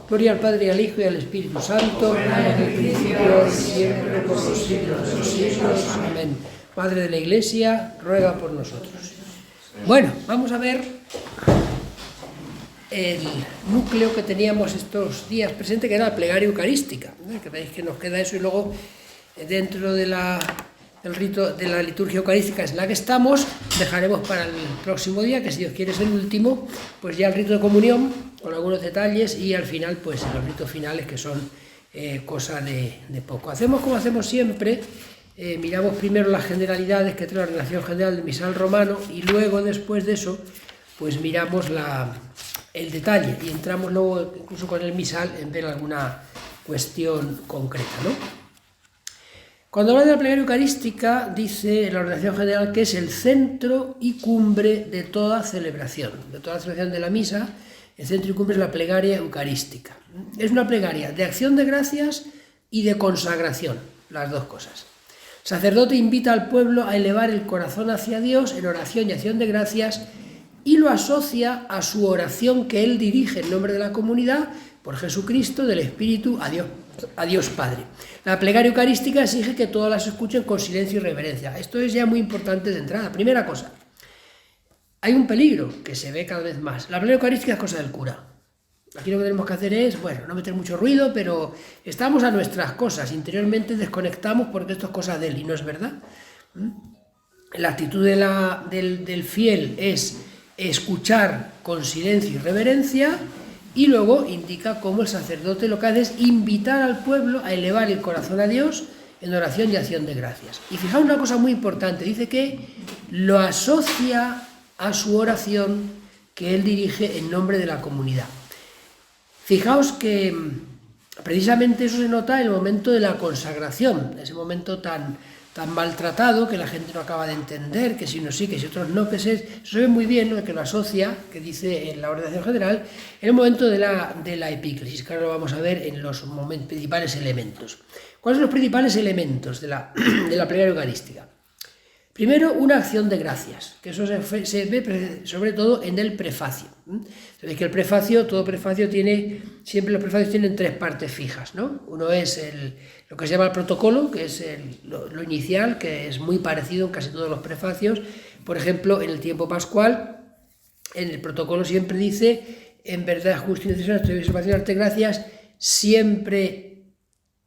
Gloria al Padre, y al Hijo, y al Espíritu Santo, como era en el principio, y siempre, por los siglos de los siglos. Amén. Madre de la Iglesia, ruega por nosotros. Bueno, vamos a ver el núcleo que teníamos estos días presente, que era la plegaria eucarística. Que veis que nos queda eso, y luego dentro del rito de la liturgia eucarística es la que estamos, dejaremos para el próximo día, que si Dios quiere es el último, pues ya el rito de comunión, con algunos detalles, y al final pues los ritos finales, que son cosa de poco. Hacemos como hacemos siempre, miramos primero las generalidades que trae la ordenación general del misal romano, y luego después de eso pues miramos el detalle, y entramos luego incluso con el misal en ver alguna cuestión concreta, ¿no? Cuando habla de la plegaria eucarística, dice la ordenación general que es el centro y cumbre de toda celebración de la misa. El centro y cumbre es la plegaria eucarística. Es una plegaria de acción de gracias y de consagración, las dos cosas. El sacerdote invita al pueblo a elevar el corazón hacia Dios en oración y acción de gracias, y lo asocia a su oración que él dirige en nombre de la comunidad, por Jesucristo, del Espíritu, a Dios Padre. La plegaria eucarística exige que todas las escuchen con silencio y reverencia. Esto es ya muy importante de entrada. Primera cosa, hay un peligro que se ve cada vez más. La plegaria eucarística es cosa del cura. Aquí lo que tenemos que hacer es, bueno, no meter mucho ruido, pero estamos a nuestras cosas. Interiormente desconectamos porque esto es cosa de él, y no es verdad. La actitud del fiel es escuchar con silencio y reverencia, y luego indica cómo el sacerdote lo que hace es invitar al pueblo a elevar el corazón a Dios en oración y acción de gracias. Y fijaos una cosa muy importante, dice que lo asocia a su oración que él dirige en nombre de la comunidad. Fijaos que precisamente eso se nota en el momento de la consagración, ese momento tan maltratado, que la gente no acaba de entender, que si unos sí, que si otros no, que eso se ve muy bien, ¿no? Que lo asocia, que dice en la ordenación general, en el momento de la epíclesis, que ahora lo vamos a ver en los principales elementos. ¿Cuáles son los principales elementos de la plegaria eucarística? Primero, una acción de gracias, que eso se ve sobre todo en el prefacio. Sabéis que el prefacio, todo prefacio siempre los prefacios tienen tres partes fijas, ¿no? Uno es lo que se llama el protocolo, que es lo inicial, que es muy parecido en casi todos los prefacios. Por ejemplo, en el tiempo pascual, en el protocolo siempre dice: en verdad, justo y necesario, estoy observación, darte gracias, siempre,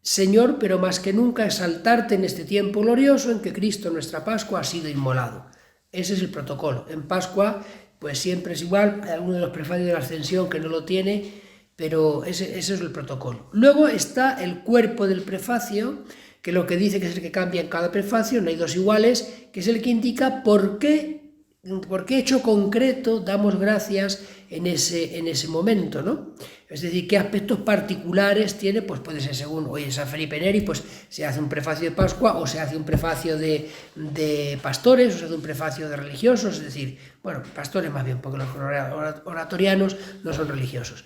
Señor, pero más que nunca exaltarte en este tiempo glorioso en que Cristo, nuestra Pascua, ha sido inmolado. Ese es el protocolo. En Pascua, pues siempre es igual. Hay alguno de los prefacios de la Ascensión que no lo tiene, pero ese es el protocolo. Luego está el cuerpo del prefacio, que lo que dice que es el que cambia en cada prefacio, no hay dos iguales, que es el que indica por qué hecho concreto damos gracias en ese momento, ¿no? Es decir, qué aspectos particulares tiene, pues puede ser según, oye, San Felipe Neri, pues se hace un prefacio de Pascua, o se hace un prefacio de pastores, o se hace un prefacio de religiosos, es decir, bueno, pastores más bien, porque los oratorianos no son religiosos.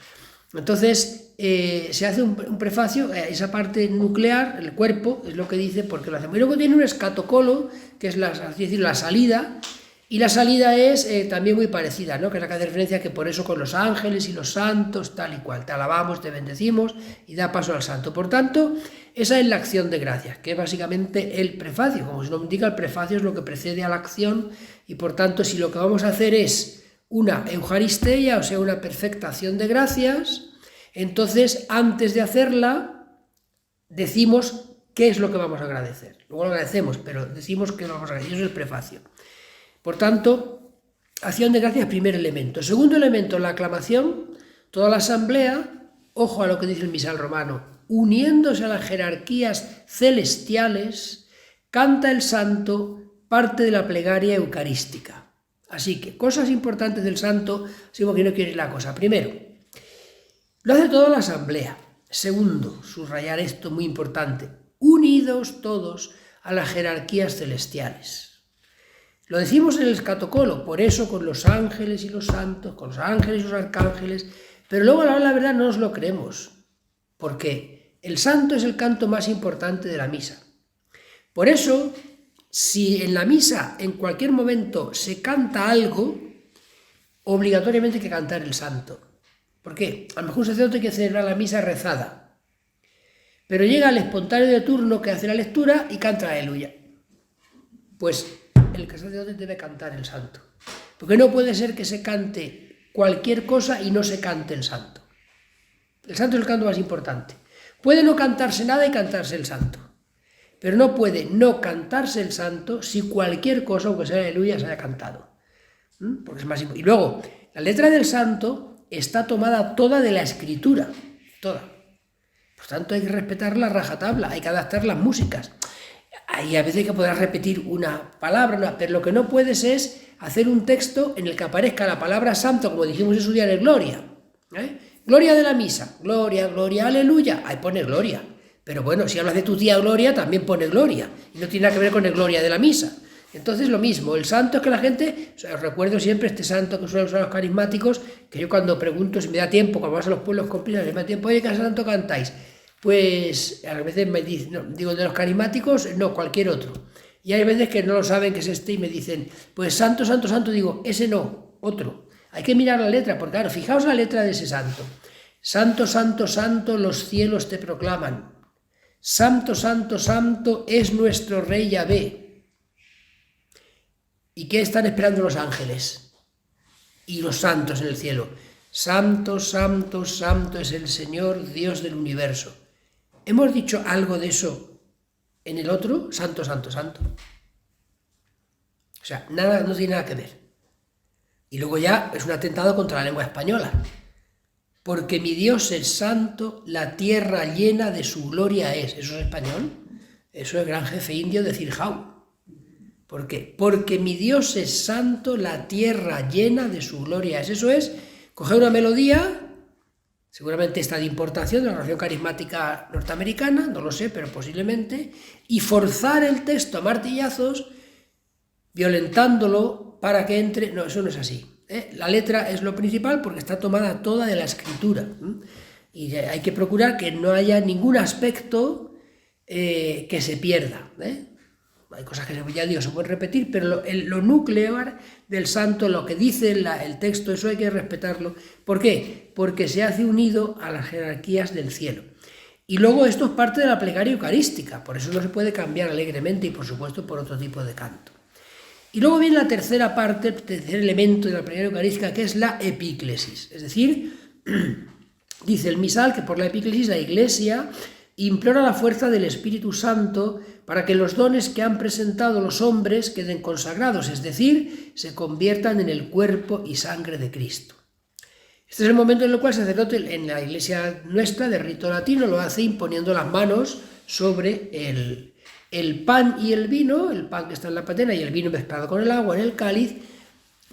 Entonces, se hace un prefacio, esa parte nuclear, el cuerpo, es lo que dice, porque lo hacemos. Y luego tiene un escatocolo, que es la salida. Y la salida es también muy parecida, ¿no? Que es la que hace referencia, que por eso con los ángeles y los santos, tal y cual, te alabamos, te bendecimos, y da paso al santo. Por tanto, esa es la acción de gracias, que es básicamente el prefacio. Como se nos indica, el prefacio es lo que precede a la acción, y por tanto, si lo que vamos a hacer es una eucaristía, o sea, una perfecta acción de gracias, entonces, antes de hacerla, decimos qué es lo que vamos a agradecer. Luego lo agradecemos, pero decimos que lo vamos a agradecer. Eso es el prefacio. Por tanto, acción de gracias, primer elemento. Segundo elemento, la aclamación. Toda la asamblea, ojo a lo que dice el misal romano, uniéndose a las jerarquías celestiales, canta el santo, parte de la plegaria eucarística. Así que, cosas importantes del santo, así como que no quiere ir la cosa. Primero, lo hace toda la asamblea. Segundo, subrayar esto muy importante, unidos todos a las jerarquías celestiales. Lo decimos en el escatocolo, por eso con los ángeles y los santos, con los ángeles y los arcángeles, pero luego a la hora de la verdad no nos lo creemos, porque el santo es el canto más importante de la misa. Por eso, si en la misa en cualquier momento se canta algo, obligatoriamente hay que cantar el santo. ¿Por qué? A lo mejor un sacerdote que celebra la misa rezada, pero llega el espontáneo de turno que hace la lectura y canta la aleluya. Pues el sacerdote debe cantar el santo, porque no puede ser que se cante cualquier cosa y no se cante el santo. El santo es el canto más importante. Puede no cantarse nada y cantarse el santo, pero no puede no cantarse el santo si cualquier cosa, aunque sea aleluya, se haya cantado. Porque es más importante. Y luego, la letra del santo está tomada toda de la escritura, toda. Por tanto, hay que respetarla a rajatabla, hay que adaptar las músicas. Hay a veces que podrás repetir una palabra, pero lo que no puedes es hacer un texto en el que aparezca la palabra santo, como dijimos en su día en el Gloria. Gloria de la misa, gloria, gloria, aleluya, ahí pone gloria. Pero bueno, si hablas de tu tía Gloria, también pone gloria, y no tiene nada que ver con el gloria de la misa. Entonces lo mismo, el santo es que la gente, os recuerdo siempre este santo que suelen usar los carismáticos, que yo cuando pregunto si me da tiempo, cuando vas a los pueblos completos, me da tiempo, oye, ¿qué santo cantáis? Pues a veces me dicen, no, digo, de los carismáticos, no, cualquier otro. Y hay veces que no lo saben que es este y me dicen, pues santo, santo, santo, digo, ese no, otro. Hay que mirar la letra, porque claro, fijaos la letra de ese santo. Santo, santo, santo, los cielos te proclaman. Santo, santo, santo es nuestro Rey Yahvé. ¿Y qué están esperando los ángeles? Y los santos en el cielo. Santo, santo, santo es el Señor Dios del universo. ¿Hemos dicho algo de eso en el otro? Santo, santo, santo. O sea, nada, no tiene nada que ver. Y luego ya es un atentado contra la lengua española. Porque mi Dios es santo, la tierra llena de su gloria es. ¿Eso es español? Eso es gran jefe indio de Cirjau. ¿Por qué? Porque mi Dios es santo, la tierra llena de su gloria es. Eso es coger una melodía, seguramente esta de importación de la oración carismática norteamericana, no lo sé, pero posiblemente, y forzar el texto a martillazos, violentándolo para que entre. No, eso no es así. La letra es lo principal porque está tomada toda de la escritura. Y hay que procurar que no haya ningún aspecto que se pierda. Hay cosas que ya digo, se pueden repetir, pero lo nuclear del santo, lo que dice el texto, eso hay que respetarlo. ¿Por qué? Porque se hace unido a las jerarquías del cielo. Y luego esto es parte de la plegaria eucarística, por eso no se puede cambiar alegremente y por supuesto por otro tipo de canto. Y luego viene la tercera parte, el tercer elemento de la plegaria eucarística, que es la epíclesis. Es decir, dice el misal que por la epíclesis la Iglesia implora la fuerza del Espíritu Santo para que los dones que han presentado los hombres queden consagrados, es decir, se conviertan en el cuerpo y sangre de Cristo. Este es el momento en el cual el sacerdote en la Iglesia nuestra, de rito latino, lo hace imponiendo las manos sobre el pan y el vino, el pan que está en la patena y el vino mezclado con el agua en el cáliz,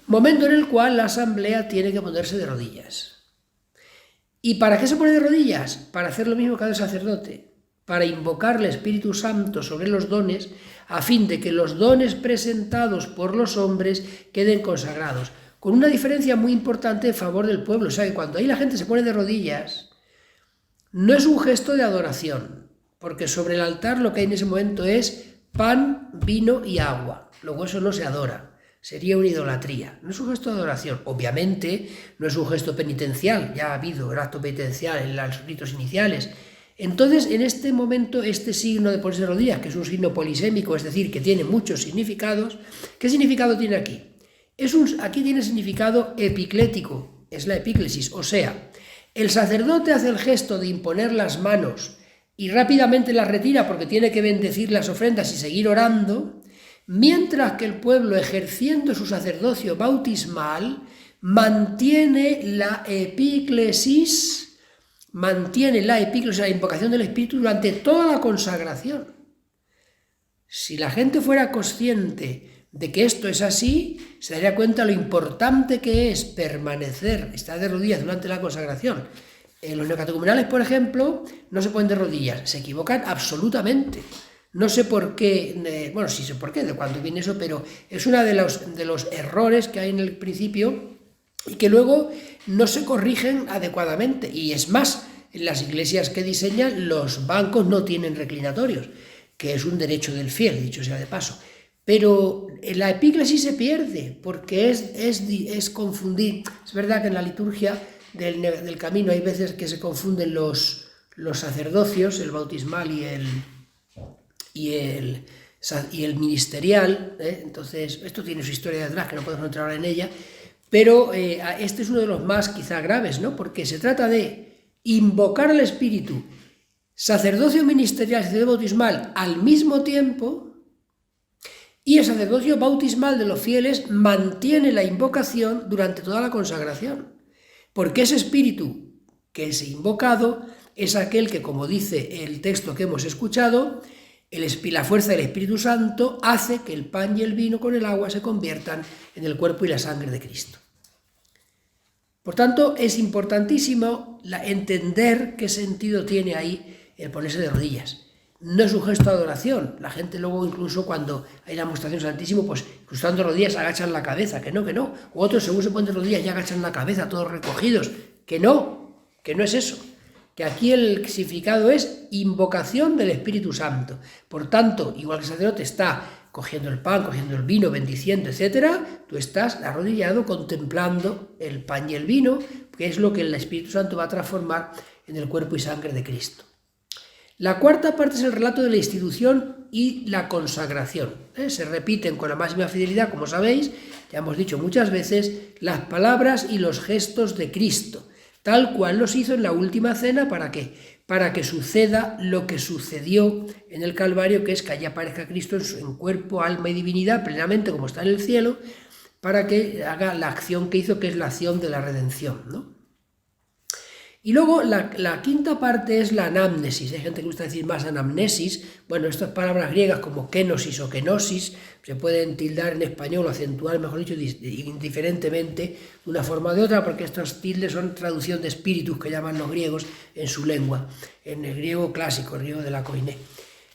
momento en el cual la asamblea tiene que ponerse de rodillas. ¿Y para qué se pone de rodillas? Para hacer lo mismo que hace el sacerdote, para invocar el Espíritu Santo sobre los dones, a fin de que los dones presentados por los hombres queden consagrados, con una diferencia muy importante en favor del pueblo. O sea, que cuando ahí la gente se pone de rodillas, no es un gesto de adoración, porque sobre el altar lo que hay en ese momento es pan, vino y agua. Luego eso no se adora, sería una idolatría. No es un gesto de adoración, obviamente no es un gesto penitencial, ya ha habido el acto penitencial en los ritos iniciales. Entonces, en este momento, este signo de ponerse de rodillas, que es un signo polisémico, es decir, que tiene muchos significados, ¿qué significado tiene aquí? Aquí tiene significado epiclético, es la epíclesis, o sea, el sacerdote hace el gesto de imponer las manos y rápidamente las retira porque tiene que bendecir las ofrendas y seguir orando, mientras que el pueblo, ejerciendo su sacerdocio bautismal, mantiene la epíclesis, la invocación del Espíritu durante toda la consagración. Si la gente fuera consciente de que esto es así, se daría cuenta lo importante que es permanecer, estar de rodillas durante la consagración. Los neocatecumenales, por ejemplo, no se ponen de rodillas, se equivocan absolutamente. No sé por qué, bueno, sí sé por qué, de cuándo viene eso, pero es uno de los errores que hay en el principio y que luego no se corrigen adecuadamente. Y es más, en las iglesias que diseñan, los bancos no tienen reclinatorios, que es un derecho del fiel, dicho sea de paso. Pero la epíclesis se pierde porque es confundir. Es verdad que en la liturgia del camino hay veces que se confunden los sacerdocios, el bautismal y el ministerial, entonces esto tiene su historia detrás que no podemos entrar ahora en ella, pero este es uno de los más quizá graves, ¿no? Porque se trata de invocar al Espíritu, sacerdocio ministerial y sacerdocio bautismal al mismo tiempo, y el sacerdocio bautismal de los fieles mantiene la invocación durante toda la consagración, porque ese Espíritu que es invocado es aquel que, como dice el texto que hemos escuchado, la fuerza del Espíritu Santo hace que el pan y el vino con el agua se conviertan en el cuerpo y la sangre de Cristo. Por tanto, es importantísimo entender qué sentido tiene ahí el ponerse de rodillas. No es un gesto de adoración. La gente luego, incluso cuando hay la amostración Santísimo, pues cruzando rodillas agachan la cabeza, que no. O otros, según se ponen de rodillas, ya agachan la cabeza, todos recogidos. Que no es eso. Que aquí el significado es invocación del Espíritu Santo. Por tanto, igual que el sacerdote está cogiendo el pan, cogiendo el vino, bendiciendo, etc., tú estás arrodillado contemplando el pan y el vino, que es lo que el Espíritu Santo va a transformar en el cuerpo y sangre de Cristo. La cuarta parte es el relato de la institución y la consagración. Se repiten con la máxima fidelidad, como sabéis, ya hemos dicho muchas veces, las palabras y los gestos de Cristo, tal cual los hizo en la última cena. ¿Para qué? Para que suceda lo que sucedió en el Calvario, que es que allí aparezca Cristo en cuerpo, alma y divinidad, plenamente como está en el cielo, para que haga la acción que hizo, que es la acción de la redención, ¿no? Y luego la quinta parte es la anamnesis. Hay gente que gusta decir más anamnesis. Bueno, estas palabras griegas como kenosis o kenosis se pueden tildar en español o acentuar, mejor dicho, indiferentemente de una forma o de otra, porque estos tildes son traducción de espíritus que llaman los griegos en su lengua, en el griego clásico, el griego de la koiné.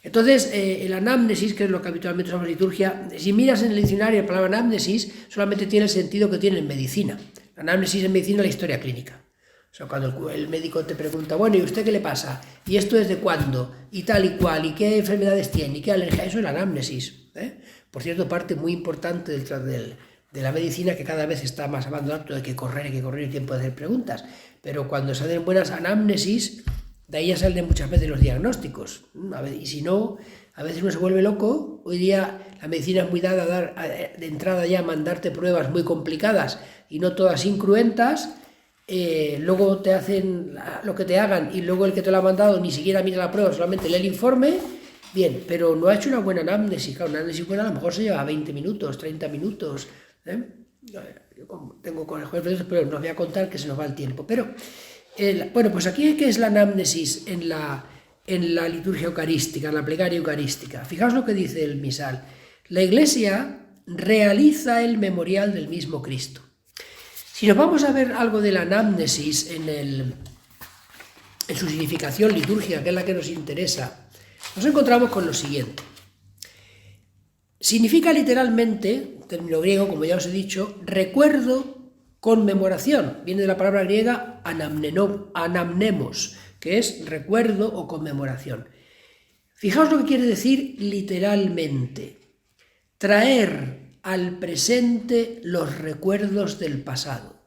Entonces, el anamnesis, que es lo que habitualmente usamos en liturgia, si miras en el diccionario la palabra anamnesis, solamente tiene el sentido que tiene en medicina. La anamnesis en medicina es la historia clínica. O sea, cuando el médico te pregunta, bueno, ¿y usted qué le pasa? ¿Y esto desde cuándo? Y tal y cual, ¿y qué enfermedades tiene? ¿Y qué alergia? Eso es la anamnesis. Por cierto, parte muy importante de la medicina, que cada vez está más abandonado, hay que correr el tiempo de hacer preguntas. Pero cuando se hacen buenas anamnesis, de ahí ya salen muchas veces los diagnósticos. Y si no, a veces uno se vuelve loco. Hoy día la medicina es muy dada a dar de entrada ya a mandarte pruebas muy complicadas y no todas incruentas. Luego te hacen lo que te hagan y luego el que te lo ha mandado ni siquiera mira la prueba, solamente lee el informe, bien, pero no ha hecho una buena anamnesis. Claro, una anamnesis buena a lo mejor se lleva 20 minutos, 30 minutos. Yo tengo con el jueves, pero no os voy a contar que se nos va el tiempo. Pero, bueno, pues aquí, ¿qué es la anamnesis en la liturgia eucarística, en la plegaria eucarística? Fijaos lo que dice el misal. La Iglesia realiza el memorial del mismo Cristo. Si nos vamos a ver algo de la anamnesis en su significación litúrgica, que es la que nos interesa, nos encontramos con lo siguiente. Significa literalmente, término griego, como ya os he dicho, recuerdo, conmemoración. Viene de la palabra griega anamnemos, que es recuerdo o conmemoración. Fijaos lo que quiere decir literalmente. Traer al presente los recuerdos del pasado,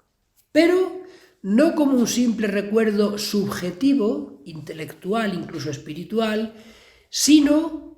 pero no como un simple recuerdo subjetivo, intelectual, incluso espiritual, sino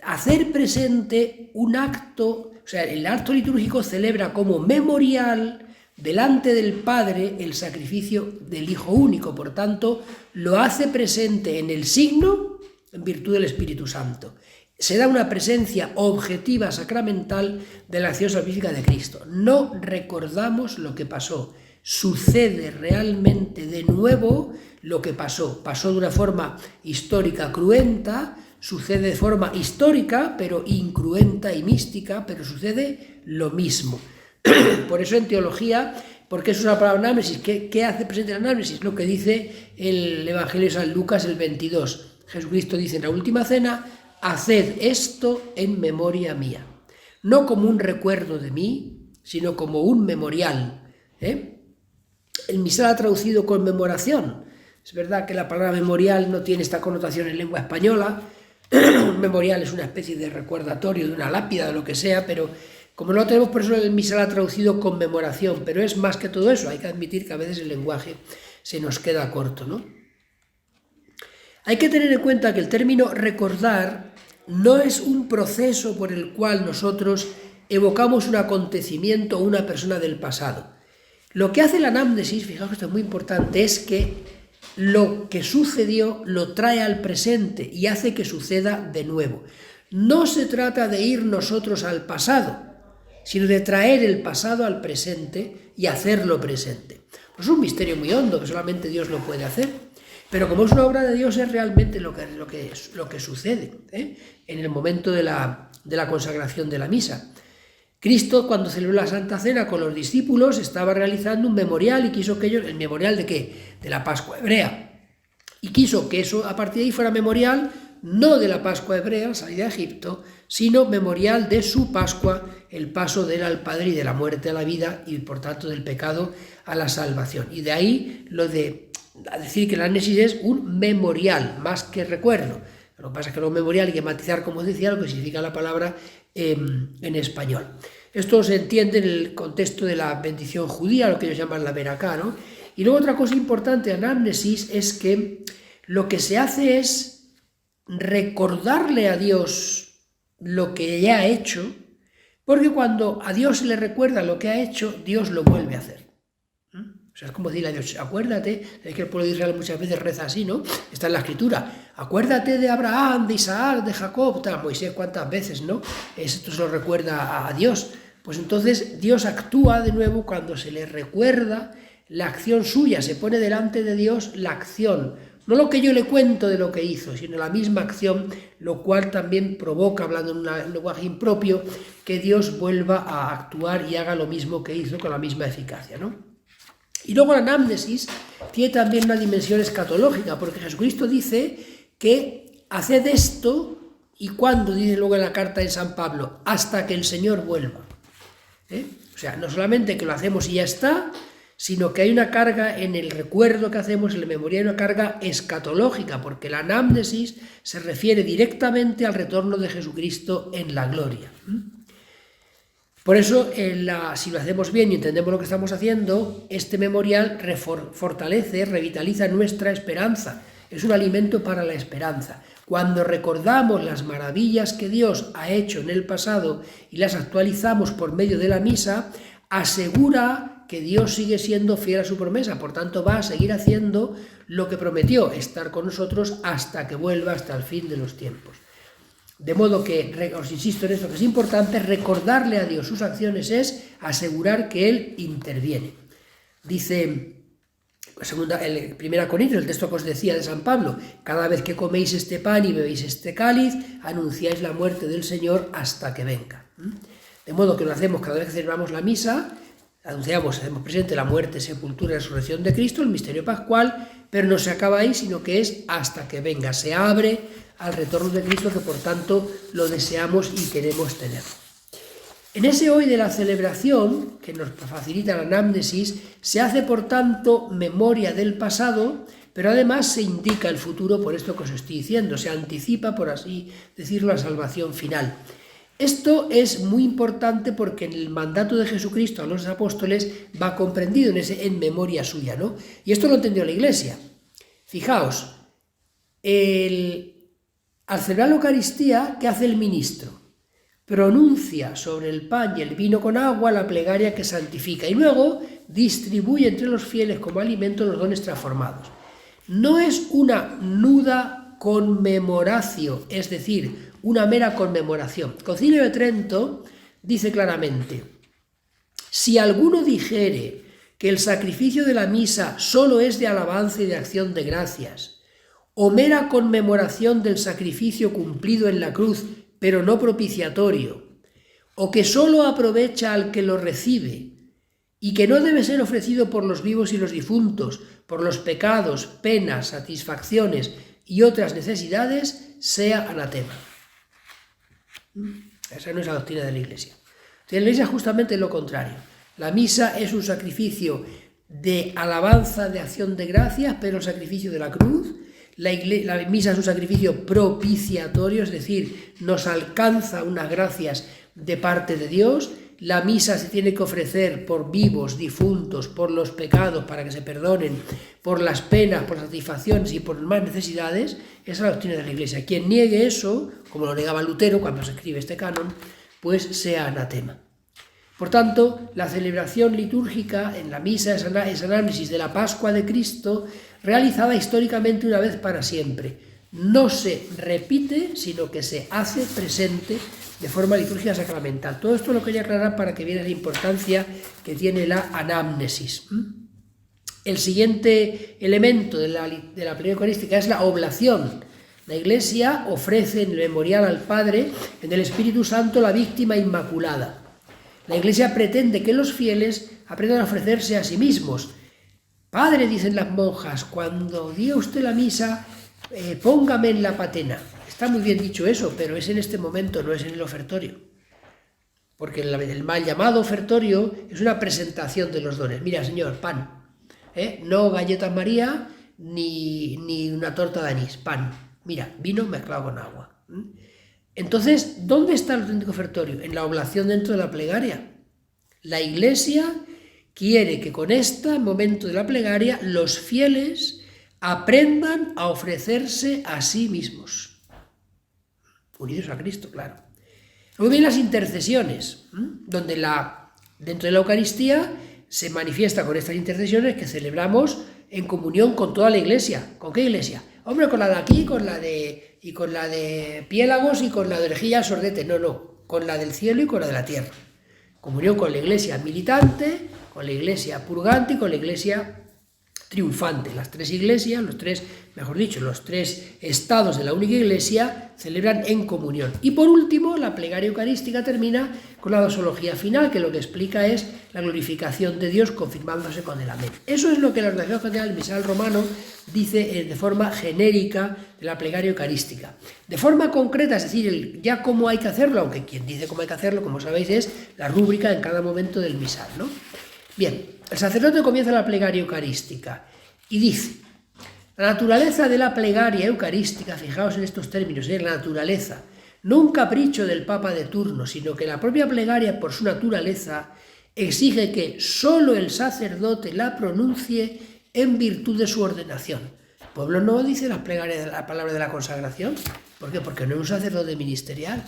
hacer presente un acto, o sea, el acto litúrgico celebra como memorial delante del Padre el sacrificio del Hijo único, por tanto, lo hace presente en el signo en virtud del Espíritu Santo. Se da una presencia objetiva sacramental de la acción salvífica de Cristo. No recordamos lo que pasó. Sucede realmente de nuevo lo que pasó. Pasó de una forma histórica cruenta, sucede de forma histórica, pero incruenta y mística, pero sucede lo mismo. Por eso en teología, porque es una palabra anamnesis, ¿qué hace presente la anamnesis? Lo que dice el Evangelio de San Lucas, el 22. Jesucristo dice en la última cena: haced esto en memoria mía. No como un recuerdo de mí, sino como un memorial. El misal ha traducido conmemoración. Es verdad que la palabra memorial no tiene esta connotación en lengua española. Un memorial es una especie de recordatorio de una lápida, de lo que sea, pero Como no lo tenemos, por eso el misal ha traducido conmemoración, pero es más que todo eso. Hay que admitir que a veces el lenguaje se nos queda corto, ¿no? Hay que tener en cuenta que el término recordar no es un proceso por el cual nosotros evocamos un acontecimiento o una persona del pasado. Lo que hace la anamnesis, fijaos que esto es muy importante, es que lo que sucedió lo trae al presente y hace que suceda de nuevo. No se trata de ir nosotros al pasado, sino de traer el pasado al presente y hacerlo presente. Pues es un misterio muy hondo que solamente Dios lo puede hacer, pero como es una obra de Dios es realmente lo que sucede en el momento de la consagración de la misa. Cristo, cuando celebró la Santa Cena con los discípulos, estaba realizando un memorial y quiso que ellos, ¿el memorial de qué? De la Pascua hebrea. Y quiso que eso a partir de ahí fuera memorial no de la Pascua hebrea, salida de Egipto, sino memorial de su Pascua, el paso de él al Padre y de la muerte a la vida y por tanto del pecado a la salvación. Y de ahí lo de decir que la anamnesis es un memorial, más que recuerdo. Lo que pasa es que lo memorial hay que matizar, como decía, lo que significa la palabra en español. Esto se entiende en el contexto de la bendición judía, lo que ellos llaman la veracá, ¿no? Y luego otra cosa importante de anamnesis es que lo que se hace es recordarle a Dios lo que ya ha hecho, porque cuando a Dios se le recuerda lo que ha hecho, Dios lo vuelve a hacer. O sea, es como decirle a Dios, acuérdate, es que el pueblo de Israel muchas veces reza así, ¿no? Está en la Escritura, acuérdate de Abraham, de Isaac, de Jacob, tal, Moisés, ¿cuántas veces, no? Esto se lo recuerda a Dios. Pues entonces Dios actúa de nuevo cuando se le recuerda la acción suya, se pone delante de Dios la acción, no lo que yo le cuento de lo que hizo, sino la misma acción, lo cual también provoca, hablando en un lenguaje impropio, que Dios vuelva a actuar y haga lo mismo que hizo con la misma eficacia, ¿no? Y luego la anamnesis tiene también una dimensión escatológica, porque Jesucristo dice que haced esto, y cuando dice luego en la carta de San Pablo, hasta que el Señor vuelva. O sea, no solamente que lo hacemos y ya está, sino que hay una carga en el recuerdo que hacemos, en la memoria, hay una carga escatológica, porque la anamnesis se refiere directamente al retorno de Jesucristo en la gloria. Por eso, si lo hacemos bien y entendemos lo que estamos haciendo, este memorial fortalece, revitaliza nuestra esperanza. Es un alimento para la esperanza. Cuando recordamos las maravillas que Dios ha hecho en el pasado y las actualizamos por medio de la misa, asegura que Dios sigue siendo fiel a su promesa. Por tanto, va a seguir haciendo lo que prometió, estar con nosotros hasta que vuelva, hasta el fin de los tiempos. De modo que, os insisto en esto, que es importante, recordarle a Dios sus acciones es asegurar que Él interviene. Dice, el 1 Corintios, el texto que os decía de San Pablo, cada vez que coméis este pan y bebéis este cáliz, anunciáis la muerte del Señor hasta que venga. De modo que lo hacemos cada vez que celebramos la misa, hacemos presente la muerte, sepultura y resurrección de Cristo, el misterio pascual, pero no se acaba ahí, sino que es hasta que venga, se abre al retorno de Cristo, que por tanto lo deseamos y queremos tener. En ese hoy de la celebración, que nos facilita la anamnesis, se hace por tanto memoria del pasado, pero además se indica el futuro por esto que os estoy diciendo, se anticipa, por así decirlo, la salvación final. Esto es muy importante porque en el mandato de Jesucristo a los apóstoles va comprendido en memoria suya, ¿no? Y esto lo entendió la Iglesia. Fijaos, al celebrar la Eucaristía, ¿qué hace el ministro? Pronuncia sobre el pan y el vino con agua la plegaria que santifica y luego distribuye entre los fieles como alimento los dones transformados. No es una nuda conmemoración, es decir, una mera conmemoración. El Concilio de Trento dice claramente: si alguno dijere que el sacrificio de la misa solo es de alabanza y de acción de gracias, o mera conmemoración del sacrificio cumplido en la cruz, pero no propiciatorio, o que solo aprovecha al que lo recibe, y que no debe ser ofrecido por los vivos y los difuntos, por los pecados, penas, satisfacciones y otras necesidades, sea anatema. Esa no es la doctrina de la Iglesia. La Iglesia es justamente lo contrario. La misa es un sacrificio de alabanza, de acción de gracias, pero el sacrificio de la cruz. La misa es un sacrificio propiciatorio, es decir, nos alcanza unas gracias de parte de Dios. la misa se tiene que ofrecer por vivos, difuntos, por los pecados para que se perdonen, por las penas, por satisfacciones y por más necesidades, esa es la doctrina de la Iglesia. Quien niegue eso, como lo negaba Lutero cuando se escribe este canon, pues sea anatema. Por tanto, la celebración litúrgica en la misa es análisis de la Pascua de Cristo realizada históricamente una vez para siempre. No se repite, sino que se hace presente de forma litúrgica sacramental. Todo esto lo quería aclarar para que viera la importancia que tiene la anamnesis. El siguiente elemento de la plegaria eucarística es la oblación. La Iglesia ofrece en el memorial al Padre, en el Espíritu Santo, la víctima inmaculada. La Iglesia pretende que los fieles aprendan a ofrecerse a sí mismos. Padre, dicen las monjas, cuando diga usted la misa, póngame en la patena. Está muy bien dicho eso, pero es en este momento, no es en el ofertorio. Porque el mal llamado ofertorio es una presentación de los dones. Mira, Señor, pan. No galletas María ni una torta de anís, pan. Mira, vino mezclado con agua. Entonces, ¿dónde está el auténtico ofertorio? En la oblación dentro de la plegaria. La Iglesia quiere que con este momento de la plegaria los fieles aprendan a ofrecerse a sí mismos. Unidos a Cristo, claro. Luego vienen las intercesiones, donde dentro de la Eucaristía se manifiesta con estas intercesiones que celebramos en comunión con toda la Iglesia. ¿Con qué Iglesia? Hombre, con la de aquí, con la de Piélagos y con la de Orejilla Sordete. No, con la del cielo y con la de la tierra. Comunión con la Iglesia militante, con la Iglesia purgante y con la Iglesia triunfante. Las tres iglesias, los tres estados de la única Iglesia celebran en comunión. Y por último, la plegaria eucarística termina con la doxología final, que lo que explica es la glorificación de Dios confirmándose con el amén. Eso es lo que la Ordenación General del Misal Romano dice de forma genérica de la plegaria eucarística. De forma concreta, es decir, ya cómo hay que hacerlo, aunque quien dice cómo hay que hacerlo, como sabéis, es la rúbrica en cada momento del misal, ¿no? Bien, el sacerdote comienza la plegaria eucarística y dice: la naturaleza de la plegaria eucarística, fijaos en estos términos, la naturaleza, no un capricho del Papa de turno, sino que la propia plegaria, por su naturaleza, exige que solo el sacerdote la pronuncie en virtud de su ordenación. El pueblo no dice la palabra de la consagración. ¿Por qué? Porque no es un sacerdote ministerial.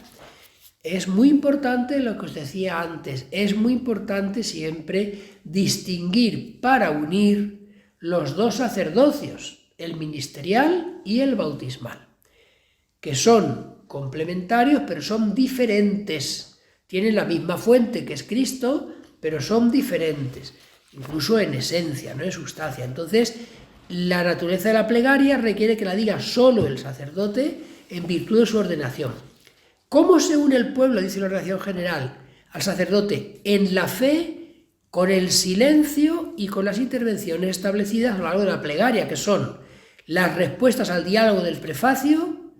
Es muy importante lo que os decía antes, es muy importante siempre distinguir para unir los dos sacerdocios, el ministerial y el bautismal, que son complementarios pero son diferentes, tienen la misma fuente que es Cristo, pero son diferentes, incluso en esencia, no en sustancia. Entonces, la naturaleza de la plegaria requiere que la diga solo el sacerdote en virtud de su ordenación. ¿Cómo se une el pueblo, dice la Ordenación General, al sacerdote? En la fe, con el silencio y con las intervenciones establecidas a lo largo de la plegaria, que son las respuestas al diálogo del prefacio,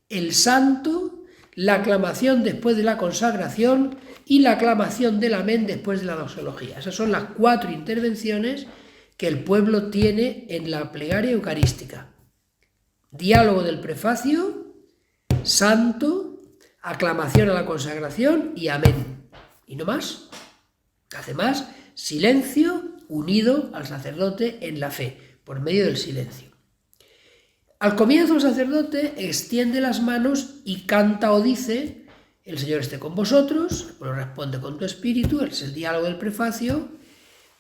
el santo, la aclamación después de la consagración y la aclamación del amén después de la doxología. Esas son las 4 intervenciones que el pueblo tiene en la plegaria eucarística. Diálogo del prefacio, santo, aclamación a la consagración y amén. Y no más. Hace más, silencio unido al sacerdote en la fe, por medio del silencio. Al comienzo el sacerdote extiende las manos y canta o dice: el Señor esté con vosotros, el pueblo responde con tu espíritu, es el diálogo del prefacio.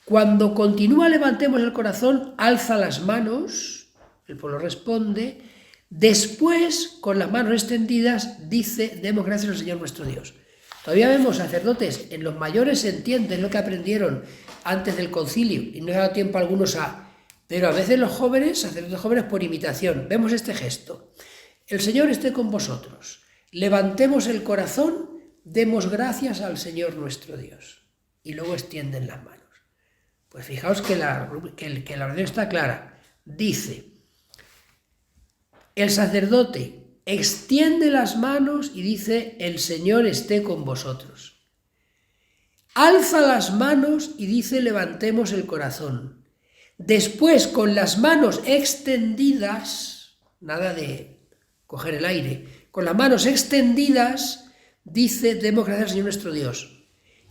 Cuando continúa levantemos el corazón, alza las manos, el pueblo responde. Después, con las manos extendidas, dice: demos gracias al Señor nuestro Dios. Todavía vemos sacerdotes, en los mayores se entiende lo que aprendieron antes del concilio, y no ha dado tiempo a algunos pero a veces los jóvenes, sacerdotes jóvenes por imitación, vemos este gesto: el Señor esté con vosotros, levantemos el corazón, demos gracias al Señor nuestro Dios. Y luego extienden las manos. Pues fijaos que la orden está clara. Dice: el sacerdote extiende las manos y dice: el Señor esté con vosotros. Alza las manos y dice: levantemos el corazón. Después, con las manos extendidas, nada de coger el aire, con las manos extendidas, dice: demos gracias al Señor nuestro Dios.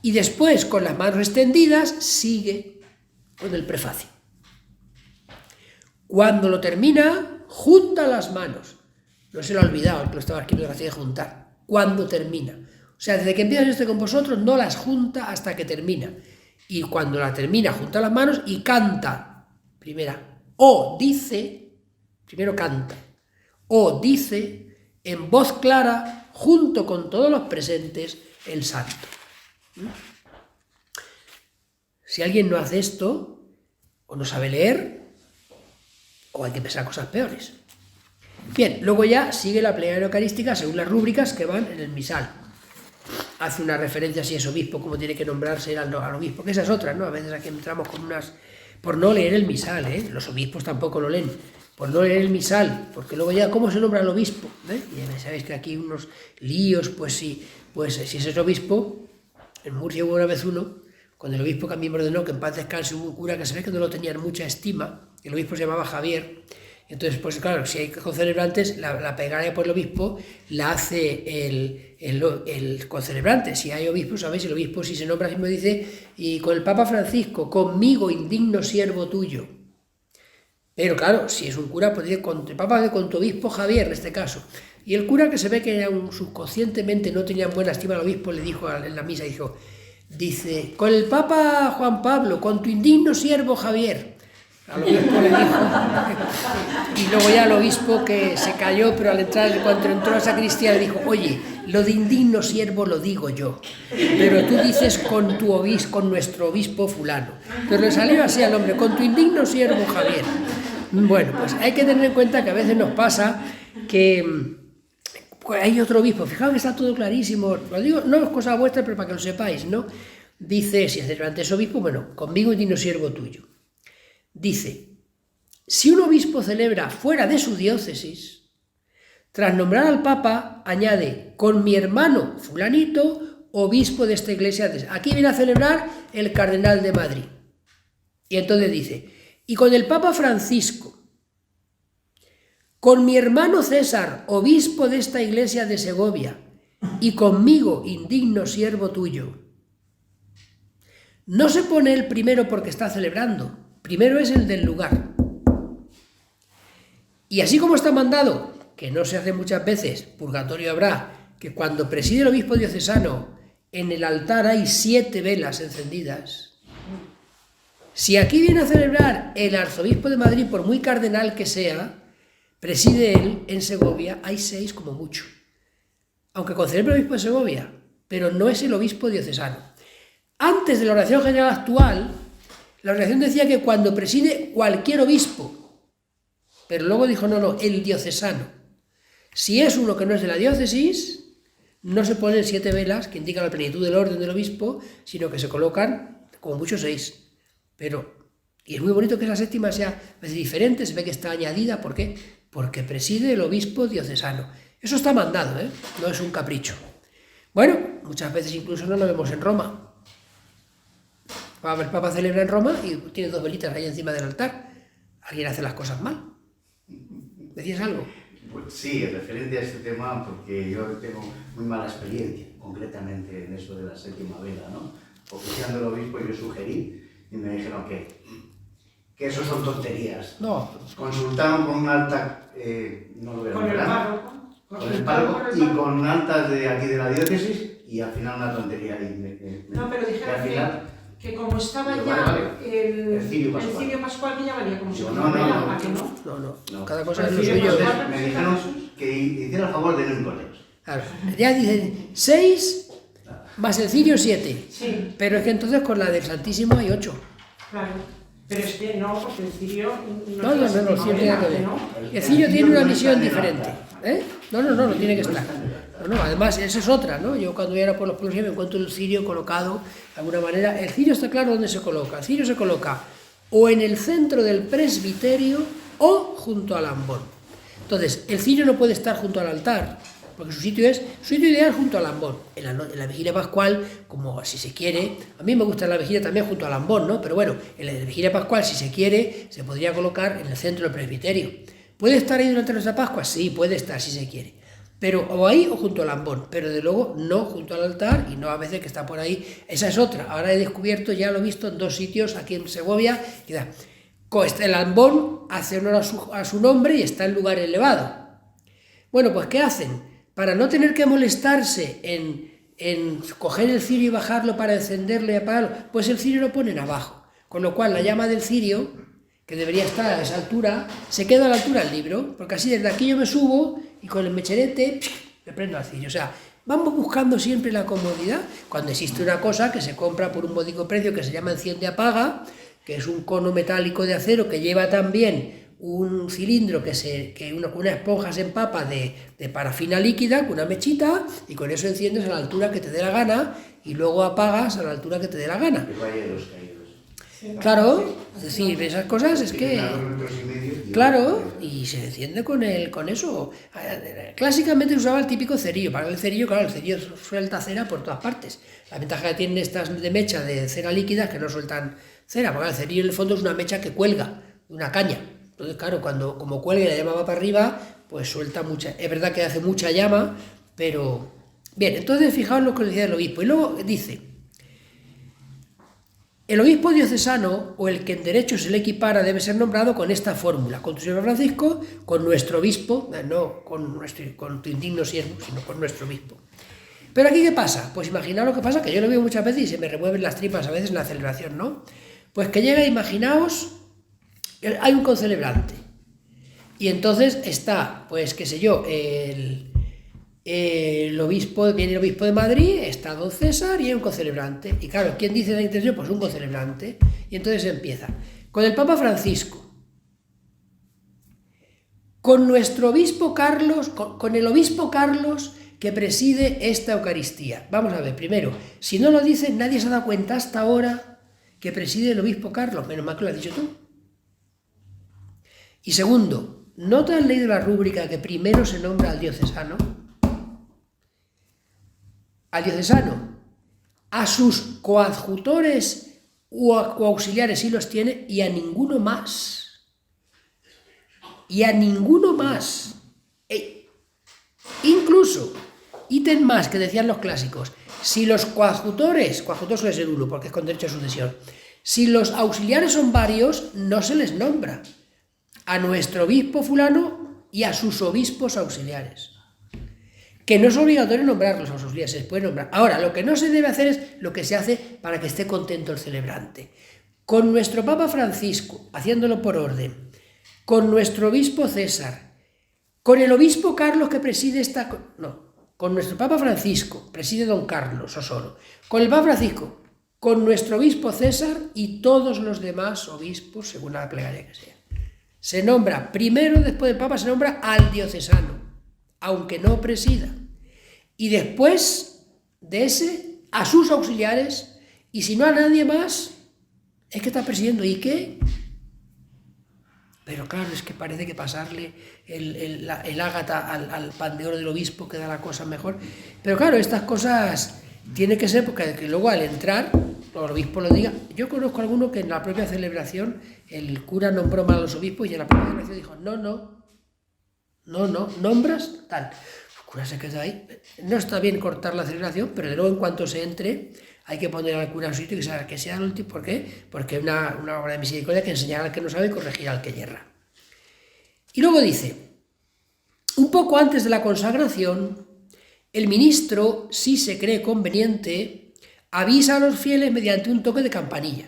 Y después, con las manos extendidas, sigue con el prefacio. Cuando lo termina, junta las manos. No se lo ha olvidado, el que lo estaba escribiendo, hacía de juntar. Cuando termina. O sea, desde que empieza esto con vosotros, no las junta hasta que termina. Y cuando la termina, junta las manos y canta. Primera, o dice, primero canta, o dice en voz clara, junto con todos los presentes, el santo. Si alguien no hace esto, o no sabe leer, o hay que pensar cosas peores. Bien, luego ya sigue la plegaria eucarística según las rúbricas que van en el misal. Hace una referencia si es obispo, cómo tiene que nombrarse al obispo, que esa es otra, ¿no? A veces aquí entramos con unas... por no leer el misal, ¿eh? Los obispos tampoco lo leen, por no leer el misal, porque luego ya, ¿cómo se nombra el obispo? Y ya sabéis que aquí hay unos líos, pues si es obispo, en Murcia hubo una vez uno, cuando el obispo que a mí me ordenó, que en paz descanse, hubo un cura que se ve que no lo tenían mucha estima, el obispo se llamaba Javier. Entonces, pues claro, si hay concelebrantes, la plegaria por el obispo la hace el concelebrante. Si hay obispo, sabéis, el obispo si se nombra siempre dice, y con el Papa Francisco, conmigo, indigno siervo tuyo. Pero claro, si es un cura, pues dice con el Papa, con tu obispo Javier, en este caso. Y el cura, que se ve que era subconscientemente no tenía buena estima al obispo, le dijo en la misa, dice, con el Papa Juan Pablo, con tu indigno siervo Javier. Al obispo le dijo, y luego ya el obispo que se cayó, pero al entrar, cuando entró a la sacristía le dijo, oye, lo de indigno siervo lo digo yo, pero tú dices con tu obispo, con nuestro obispo fulano. Pero le salió así al hombre, con tu indigno siervo Javier. Bueno, pues hay que tener en cuenta que a veces nos pasa que hay otro obispo, fijaos que está todo clarísimo, lo digo, no es cosa vuestra, pero para que lo sepáis, ¿no? Dice, si es obispo, bueno, conmigo indigno siervo tuyo. Dice, si un obispo celebra fuera de su diócesis, tras nombrar al Papa, añade, con mi hermano fulanito, obispo de esta iglesia. Aquí viene a celebrar el cardenal de Madrid. Y entonces dice, y con el Papa Francisco, con mi hermano César, obispo de esta iglesia de Segovia, y conmigo, indigno siervo tuyo. No se pone el primero porque está celebrando. Primero es el del lugar. Y así como está mandado, que no se hace muchas veces, purgatorio habrá, que cuando preside el obispo diocesano, en el altar hay 7 velas encendidas. Si aquí viene a celebrar el arzobispo de Madrid, por muy cardenal que sea, preside él en Segovia, hay 6 como mucho. Aunque concelebre el obispo de Segovia, pero no es el obispo diocesano. Antes de la oración general actual, la oración decía que cuando preside cualquier obispo, pero luego dijo, no, el diocesano. Si es uno que no es de la diócesis, no se ponen 7 velas que indican la plenitud del orden del obispo, sino que se colocan como mucho 6. Y es muy bonito que esa séptima sea diferente, se ve que está añadida, ¿por qué? Porque preside el obispo diocesano. Eso está mandado, no es un capricho. Bueno, muchas veces incluso no lo vemos en Roma. El Papa celebra en Roma y tiene 2 velitas ahí encima del altar. Alguien hace las cosas mal. ¿Decías algo? Pues sí, referente a este tema, porque yo tengo muy mala experiencia, concretamente en eso de la séptima vela, ¿no? Oficiando el obispo yo sugerí y me dijeron que eso son tonterías. No. Consultaron con un alta, no lo veo, con el párroco y con altas de aquí de la diócesis y al final una tontería. No, pero dijeron que como estaba ya el cirio pascual, que ya valía como si fuera ¿a que no? No. Cada cosa es lo suyo. Me dijeron que hiciera el favor de no imponerlos. Claro, ya dicen 6 más el cirio 7. Sí. Pero es que entonces con la del Santísimo hay 8. Claro. Pero es que no, porque el cirio... No, el cirio tiene que ver. El cirio tiene una misión diferente. No tiene que estar. No, además, esa es otra, ¿no? Yo cuando era por los pueblos me encuentro el cirio colocado de alguna manera. El cirio está claro dónde se coloca. El cirio se coloca o en el centro del presbiterio o junto al ambón. Entonces, el cirio no puede estar junto al altar, porque su sitio ideal junto al ambón. En la vigilia pascual, como si se quiere, a mí me gusta la vigilia también junto al ambón, ¿no? Pero bueno, en la vigilia pascual, si se quiere, se podría colocar en el centro del presbiterio. ¿Puede estar ahí durante nuestra Pascua? Sí, puede estar si se quiere. pero o ahí o junto al ambón, pero de luego no junto al altar y no a veces que está por ahí. Esa es otra. Ahora he descubierto, ya lo he visto en 2 sitios aquí en Segovia, el ambón hace honor a su nombre y está en lugar elevado. Bueno, pues ¿qué hacen? Para no tener que molestarse en coger el cirio y bajarlo para encenderlo y apagarlo, pues el cirio lo ponen abajo, con lo cual la llama del cirio, que debería estar a esa altura, se queda a la altura del libro, porque así desde aquí yo me subo y con el mecherete le prendo al cirio. O sea, vamos buscando siempre la comodidad, cuando existe una cosa que se compra por un módico precio que se llama enciende-apaga, que es un cono metálico de acero que lleva también un cilindro con una esponja se empapa de parafina líquida, con una mechita, y con eso enciendes a la altura que te dé la gana, y luego apagas a la la que te dé la gana. El Valle de los Caídos. Claro, es decir, esas cosas es que... Claro, y se enciende con eso. Clásicamente se usaba el típico cerillo. Para el cerillo, claro, el cerillo suelta cera por todas partes. La ventaja que tienen estas de mecha de cera líquida es que no sueltan cera, porque el cerillo en el fondo es una mecha que cuelga de una caña. Entonces, claro, como cuelga y la llama va para arriba, pues suelta mucha... Es verdad que hace mucha llama, pero... Bien, entonces fijaos lo que decía el obispo. Y luego dice... El obispo diocesano, o el que en derecho se le equipara, debe ser nombrado con esta fórmula: con tu Señor Francisco, con nuestro obispo, no con tu indigno siervo, sino con nuestro obispo. Pero aquí, ¿qué pasa? Pues imaginaos lo que pasa, que yo lo veo muchas veces y se me remueven las tripas a veces en la celebración, ¿no? Pues que llega, imaginaos, hay un concelebrante, y entonces está, pues qué sé yo, viene el obispo de Madrid, está don César y hay un concelebrante. Y claro, ¿quién dice la intención? Pues un concelebrante. Y entonces empieza con el Papa Francisco, con nuestro obispo Carlos, con el obispo Carlos que preside esta Eucaristía. Vamos a ver, primero, si no lo dice, nadie se ha dado cuenta hasta ahora que preside el obispo Carlos, menos mal que lo has dicho tú. Y segundo, ¿no te has leído la rúbrica que primero se nombra al diocesano? Al diocesano, a sus coadjutores o auxiliares si los tiene, y a ninguno más. Y a ninguno más. Incluso, ítem más que decían los clásicos, si los coadjutores suele ser uno porque es con derecho a sucesión, si los auxiliares son varios, no se les nombra. A nuestro obispo fulano y a sus obispos auxiliares. Que no es obligatorio nombrarlos a los auxiliares, se les puede nombrar. Ahora, lo que no se debe hacer es lo que se hace para que esté contento el celebrante. Con nuestro Papa Francisco, haciéndolo por orden, con nuestro obispo César, con el obispo Carlos que preside con nuestro Papa Francisco, preside don Carlos Osoro, con el Papa Francisco, con nuestro obispo César y todos los demás obispos, según la plegaria que sea. Se nombra primero, después del Papa, se nombra al diocesano, aunque no presida, y después de ese a sus auxiliares, y si no a nadie más, es que está presidiendo. ¿Y qué? Pero claro, es que parece que pasarle el ágata al pan de oro del obispo queda la cosa mejor. Pero claro, estas cosas tiene que ser porque que luego al entrar el obispo lo diga. Yo conozco a alguno que en la propia celebración el cura nombró mal a los obispos y en la propia celebración dijo no, nombras tal. El cura se queda ahí. No está bien cortar la celebración, pero de luego en cuanto se entre hay que poner al cura en su sitio que sea el último. ¿Por qué? Porque es una obra de misericordia que enseñar al que no sabe y corregir al que yerra. Y luego dice, un poco antes de la consagración, el ministro, si se cree conveniente, avisa a los fieles mediante un toque de campanilla.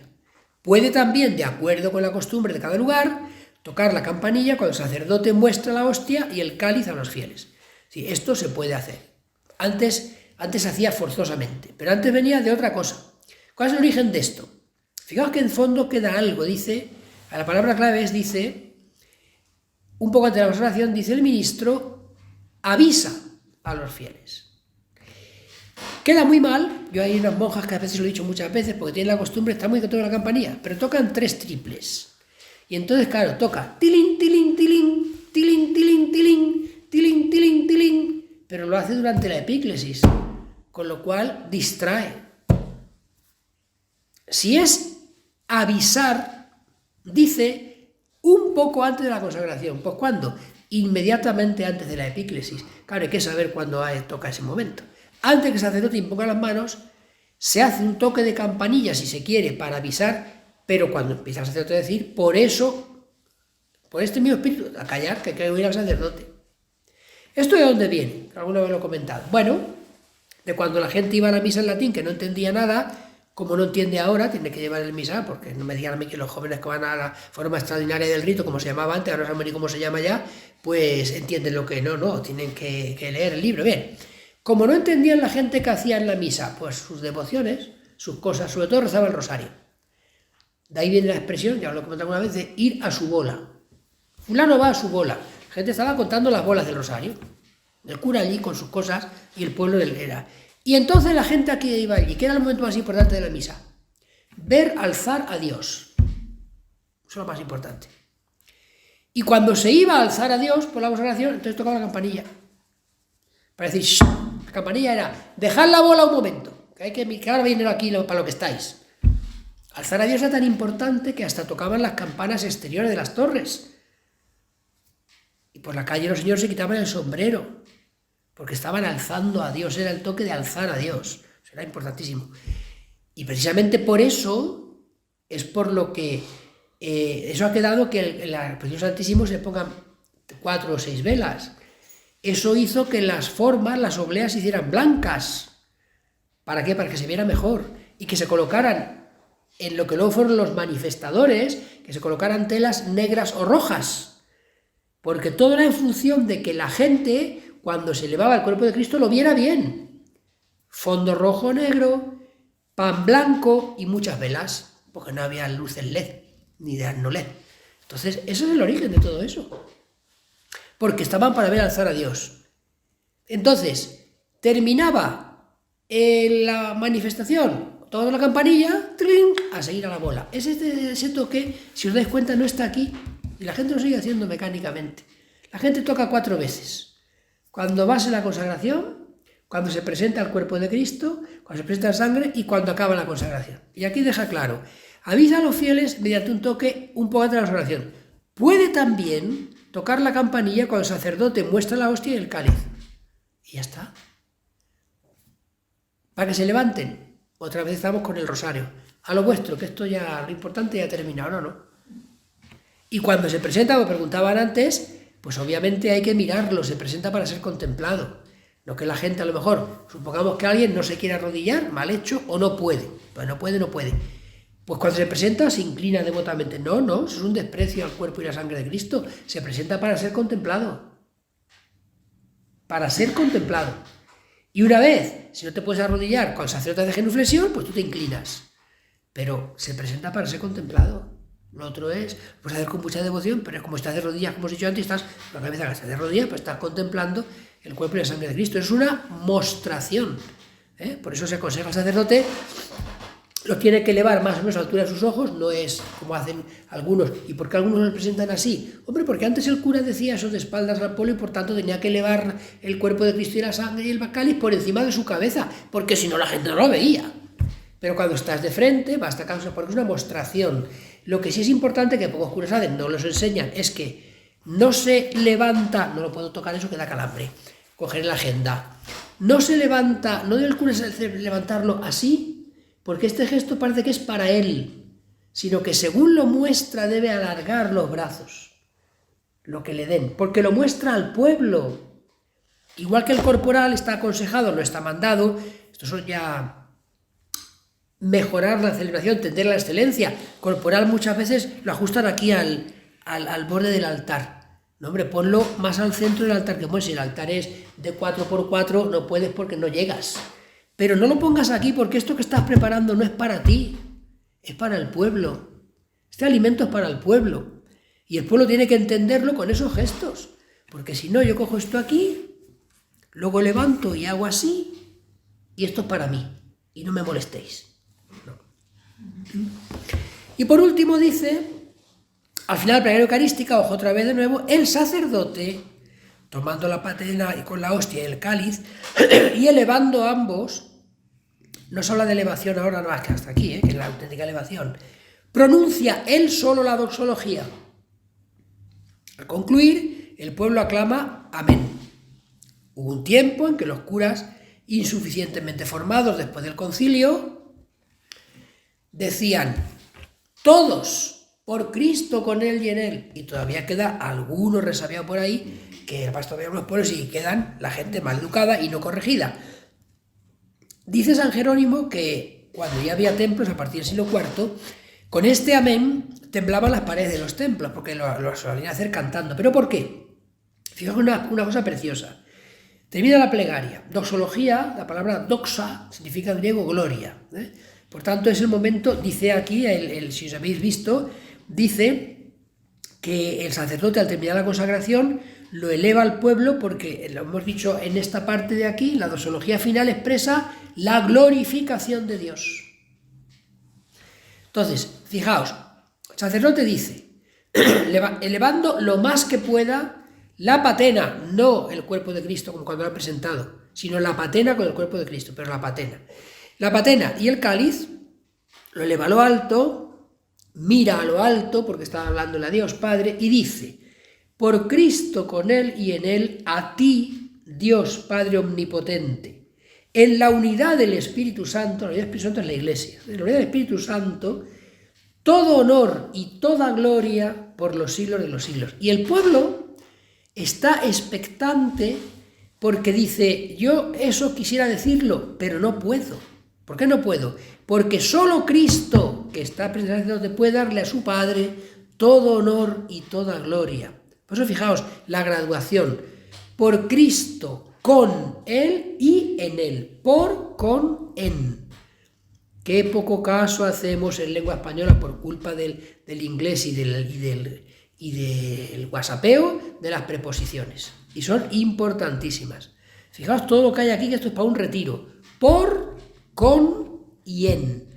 Puede también, de acuerdo con la costumbre de cada lugar, tocar la campanilla cuando el sacerdote muestra la hostia y el cáliz a los fieles. Sí, esto se puede hacer. Antes se hacía forzosamente, pero antes venía de otra cosa. ¿Cuál es el origen de esto? Fijaos que en fondo queda algo, dice, a la palabra clave dice, un poco antes de la consagración, dice el ministro, avisa a los fieles. Queda muy mal, yo hay unas monjas que a veces lo he dicho muchas veces, porque tienen la costumbre, está muy que tocan la campanilla, pero tocan 3 triples. Y entonces, claro, toca tilín, tilín, tilín, tilín, tilín, tilín, tilín, tilín, tilín, pero lo hace durante la epíclesis, con lo cual distrae. Si es avisar, dice un poco antes de la consagración, pues ¿cuándo? inmediatamente antes de la epíclesis. Claro, hay que saber cuándo toca ese momento. Antes que el sacerdote imponga las manos, se hace un toque de campanilla, si se quiere, para avisar, pero cuando empieza el sacerdote a decir, por eso, por este mismo espíritu, a callar, que hay que oír al sacerdote. ¿Esto de dónde viene? Alguna vez lo he comentado. Bueno, de cuando la gente iba a la misa en latín, que no entendía nada, como no entiende ahora, tiene que llevar el misa, porque no me digan a mí que los jóvenes que van a la forma extraordinaria del rito, como se llamaba antes, ahora no saben ni cómo se llama ya, pues entienden lo que no, tienen que leer el libro. Bien, como no entendían la gente que hacía en la misa, pues sus devociones, sus cosas, sobre todo rezaba el rosario. De ahí viene la expresión, ya os lo he comentado alguna vez, de ir a su bola. Fulano va a su bola. La gente estaba contando las bolas del rosario. El cura allí con sus cosas y el pueblo del era. Y entonces la gente aquí iba allí, que era el momento más importante de la misa. Ver alzar a Dios. Eso es lo más importante. Y cuando se iba a alzar a Dios por la consagración, entonces tocaba la campanilla. Para decir, ¡shh! La campanilla era, dejad la bola un momento, que ahora viene aquí para lo que estáis. Alzar a Dios era tan importante que hasta tocaban las campanas exteriores de las torres. Y por la calle los señores se quitaban el sombrero, porque estaban alzando a Dios, era el toque de alzar a Dios, eso era importantísimo. Y precisamente por eso es por lo que eso ha quedado que en la Procesión Santísimo se pongan 4 o 6 velas. Eso hizo que las formas, las obleas se hicieran blancas. ¿Para qué? Para que se viera mejor y que se colocaran en lo que luego fueron los manifestadores, que se colocaran telas negras o rojas, porque todo era en función de que la gente, cuando se elevaba el cuerpo de Cristo, lo viera bien. Fondo rojo o negro, pan blanco y muchas velas, porque no había luces LED, ni de no LED. Entonces, ese es el origen de todo eso. Porque estaban para ver alzar a Dios. Entonces, terminaba la manifestación, toda la campanilla, ¡trin!, a seguir a la bola. Ese toque, si os dais cuenta, no está aquí, y la gente lo sigue haciendo mecánicamente. La gente toca 4 veces. Cuando va a ser la consagración, cuando se presenta el cuerpo de Cristo, cuando se presenta la sangre y cuando acaba la consagración. Y aquí deja claro, avisa a los fieles mediante un toque un poco antes de la consagración. Puede también tocar la campanilla cuando el sacerdote muestra la hostia y el cáliz. Y ya está. Para que se levanten. Otra vez estamos con el rosario. A lo vuestro, que esto ya, lo importante ya ha terminado, ¿no? Y cuando se presenta, como preguntaban antes, pues obviamente hay que mirarlo, se presenta para ser contemplado. No que la gente a lo mejor, supongamos que alguien no se quiere arrodillar, mal hecho, o no puede. Pues no puede. Pues cuando se presenta se inclina devotamente. No, eso es un desprecio al cuerpo y la sangre de Cristo. Se presenta para ser contemplado. Para ser contemplado. Y una vez, si no te puedes arrodillar cuando el sacerdote hace genuflexión, pues tú te inclinas. Pero se presenta para ser contemplado. Lo otro es, pues hacer con mucha devoción, pero como estás de rodillas, como os he dicho antes, estás la cabeza gastada de rodillas, pues estás contemplando el cuerpo y la sangre de Cristo. Es una mostración. Por eso se aconseja al sacerdote, los tiene que elevar más o menos a la altura de sus ojos, no es como hacen algunos. ¿Y por qué algunos los presentan así? Hombre, porque antes el cura decía eso de espaldas al pueblo y por tanto tenía que elevar el cuerpo de Cristo y la sangre y el cáliz por encima de su cabeza, porque si no la gente no lo veía. Pero cuando estás de frente, basta causa, porque es una mostración. Lo que sí es importante, que pocos curas saben, no los enseñan, es que no se levanta, no lo puedo tocar, eso que da calambre, coger la agenda. No se levanta, no debe el cura levantarlo así, porque este gesto parece que es para él, sino que según lo muestra debe alargar los brazos, lo que le den, porque lo muestra al pueblo. Igual que el corporal está aconsejado, no está mandado, esto son ya mejorar la celebración, tender la excelencia. Corporal muchas veces lo ajustan aquí al borde del altar. No, hombre, ponlo más al centro del altar, que bueno, si el altar es de 4x4 no puedes porque no llegas. Pero no lo pongas aquí porque esto que estás preparando no es para ti, es para el pueblo. Este alimento es para el pueblo. Y el pueblo tiene que entenderlo con esos gestos. Porque si no, yo cojo esto aquí, luego levanto y hago así, y esto es para mí. Y no me molestéis. No. Y por último dice, al final de la plegaria eucarística, ojo otra vez de nuevo, el sacerdote, tomando la patena y con la hostia y el cáliz, y elevando ambos, no se habla de elevación ahora nada más que hasta aquí, que es la auténtica elevación, pronuncia él solo la doxología. Al concluir, el pueblo aclama amén. Hubo un tiempo en que los curas, insuficientemente formados después del concilio, decían, todos, por Cristo, con Él y en Él. Y todavía queda alguno resabiado por ahí, que vas todavía unos pueblos y quedan la gente mal educada y no corregida. Dice San Jerónimo que cuando ya había templos a partir del siglo IV, con este amén temblaban las paredes de los templos, porque lo solían hacer cantando. ¿Pero por qué? Fijaos una cosa preciosa. Termina la plegaria. Doxología, la palabra doxa, significa en griego gloria. Por tanto, es el momento, dice aquí, si os habéis visto, dice que el sacerdote al terminar la consagración lo eleva al pueblo porque, lo hemos dicho en esta parte de aquí, la doxología final expresa la glorificación de Dios. Entonces, fijaos, el sacerdote dice, elevando lo más que pueda la patena, no el cuerpo de Cristo como cuando lo ha presentado, sino la patena con el cuerpo de Cristo, pero la patena. La patena y el cáliz lo eleva a lo alto, mira a lo alto, porque está hablándole a Dios Padre, y dice, por Cristo con Él y en Él, a ti, Dios Padre Omnipotente, en la unidad del Espíritu Santo, la unidad del Espíritu Santo es la Iglesia, en la unidad del Espíritu Santo, todo honor y toda gloria por los siglos de los siglos. Y el pueblo está expectante porque dice, yo eso quisiera decirlo, pero no puedo. ¿Por qué no puedo? Porque solo Cristo, que está presente, puede darle a su Padre todo honor y toda gloria. Por eso fijaos, la graduación, por Cristo, con Él y en Él, por, con, en. Qué poco caso hacemos en lengua española por culpa del inglés y del whatsappeo de las preposiciones. Y son importantísimas. Fijaos todo lo que hay aquí, que esto es para un retiro. Por, con y en.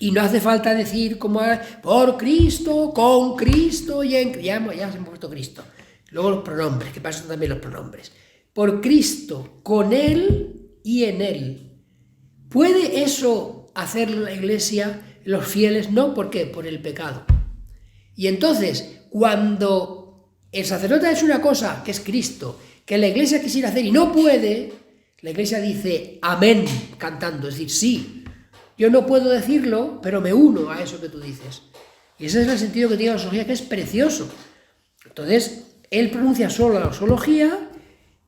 Y no hace falta decir como por Cristo, con Cristo y en... Ya se hemos puesto Cristo. Luego los pronombres, que pasan también los pronombres. Por Cristo, con Él y en Él. ¿Puede eso hacerlo la Iglesia, los fieles? No, ¿por qué? Por el pecado. Y entonces, cuando el sacerdote ha hecho una cosa, que es Cristo, que la Iglesia quisiera hacer y no puede, la Iglesia dice amén, cantando, es decir, sí, yo no puedo decirlo, pero me uno a eso que tú dices. Y ese es el sentido que tiene la doxología, que es precioso. Entonces, él pronuncia solo la doxología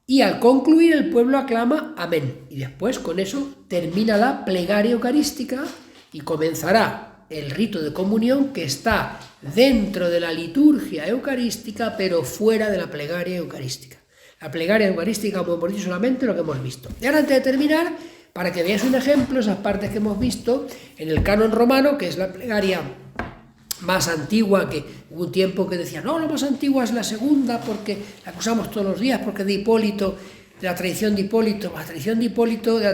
y al concluir el pueblo aclama amén. Y después con eso termina la plegaria eucarística y comenzará el rito de comunión que está dentro de la liturgia eucarística pero fuera de la plegaria eucarística. La plegaria eucarística, como hemos dicho, solamente lo que hemos visto. Y ahora antes de terminar, para que veáis un ejemplo, esas partes que hemos visto en el canon romano, que es la plegaria más antigua, que hubo un tiempo que decía, no, la más antigua es la segunda, porque la usamos todos los días, porque de Hipólito, de la tradición de Hipólito, de la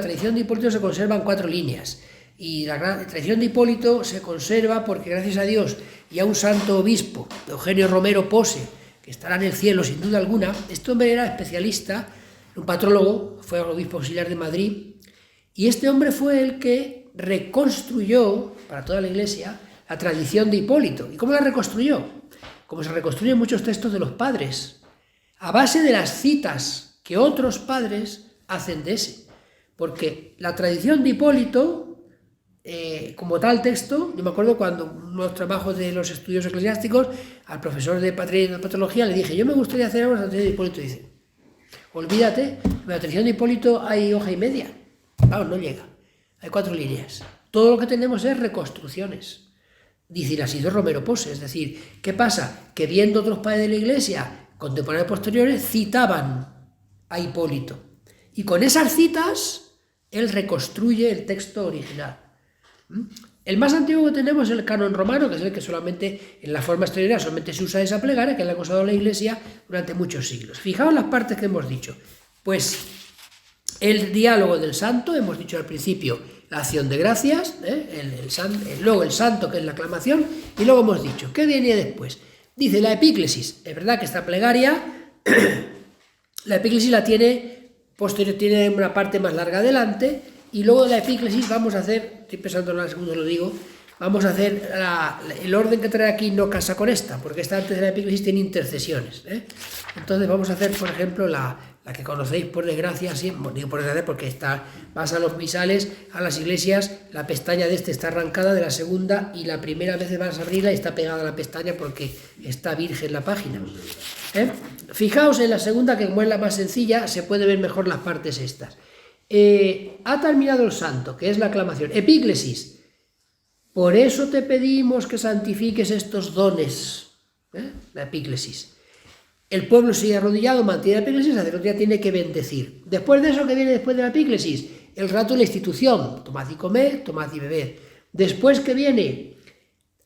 tradición de Hipólito se conservan 4 líneas, y la tradición de Hipólito se conserva porque gracias a Dios y a un santo obispo, Eugenio Romero Pose, que estará en el cielo sin duda alguna, este hombre era especialista, un patrólogo, fue obispo auxiliar de Madrid, y este hombre fue el que reconstruyó para toda la Iglesia la tradición de Hipólito. ¿Y cómo la reconstruyó? Como se reconstruyen muchos textos de los padres, a base de las citas que otros padres hacen de ese. Porque la tradición de Hipólito, como tal texto, yo me acuerdo cuando unos trabajos de los estudios eclesiásticos, al profesor de patología le dije, yo me gustaría hacer una tradición de Hipólito. Y dice, olvídate, en la tradición de Hipólito hay hoja y media. Claro, no llega. Hay 4 líneas. Todo lo que tenemos es reconstrucciones. Dice Isidro Romero Pose, es decir, ¿qué pasa? Que viendo otros padres de la Iglesia, contemporáneos posteriores, citaban a Hipólito. Y con esas citas, él reconstruye el texto original. El más antiguo que tenemos es el canon romano, que es el que solamente, en la forma exterior, solamente se usa esa plegaria, que la ha usado la Iglesia durante muchos siglos. Fijaos las partes que hemos dicho. Pues, el diálogo del santo, hemos dicho al principio, la acción de gracias, luego el santo, que es la aclamación, y luego hemos dicho, ¿qué viene después? Dice la epíclesis. Es verdad que esta plegaria, la epíclesis la tiene posterior, tiene una parte más larga adelante, y luego de la epíclesis vamos a hacer, estoy pensando en la segunda, lo digo, vamos a hacer el orden que trae aquí no casa con esta, porque esta antes de la epíclesis tiene intercesiones, ¿eh? Entonces vamos a hacer, por ejemplo, la que conocéis por desgracia, digo por desgracia porque vas a los misales, a las iglesias, la pestaña de este está arrancada de la segunda y la primera vez vas a abrirla y está pegada a la pestaña porque está virgen la página, ¿eh? Fijaos en la segunda, que como es la más sencilla, se puede ver mejor las partes estas. Ha terminado el santo, que es la aclamación. Epíclesis. Por eso te pedimos que santifiques estos dones, ¿eh? La epíclesis. El pueblo sigue arrodillado, mantiene la epíclesis, el sacerdote tiene que bendecir. Después de eso, ¿qué viene después de la epíclesis? El rato de la institución. Tomad y comed, tomad y bebed. Después, ¿qué viene?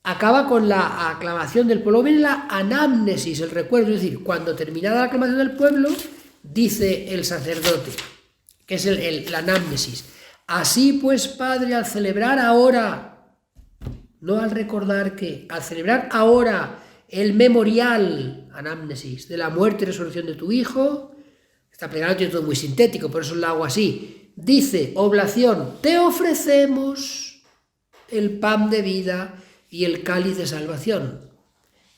Acaba con la aclamación del pueblo. Viene la anamnesis, el recuerdo. Es decir, cuando terminada la aclamación del pueblo, dice el sacerdote, que es la anamnesis. Así pues, Padre, al celebrar ahora, no al recordar que, al celebrar ahora el memorial, anamnesis, de la muerte y resurrección de tu Hijo, esta plegaria tiene todo muy sintético, por eso lo hago así, dice, oblación, te ofrecemos el pan de vida y el cáliz de salvación,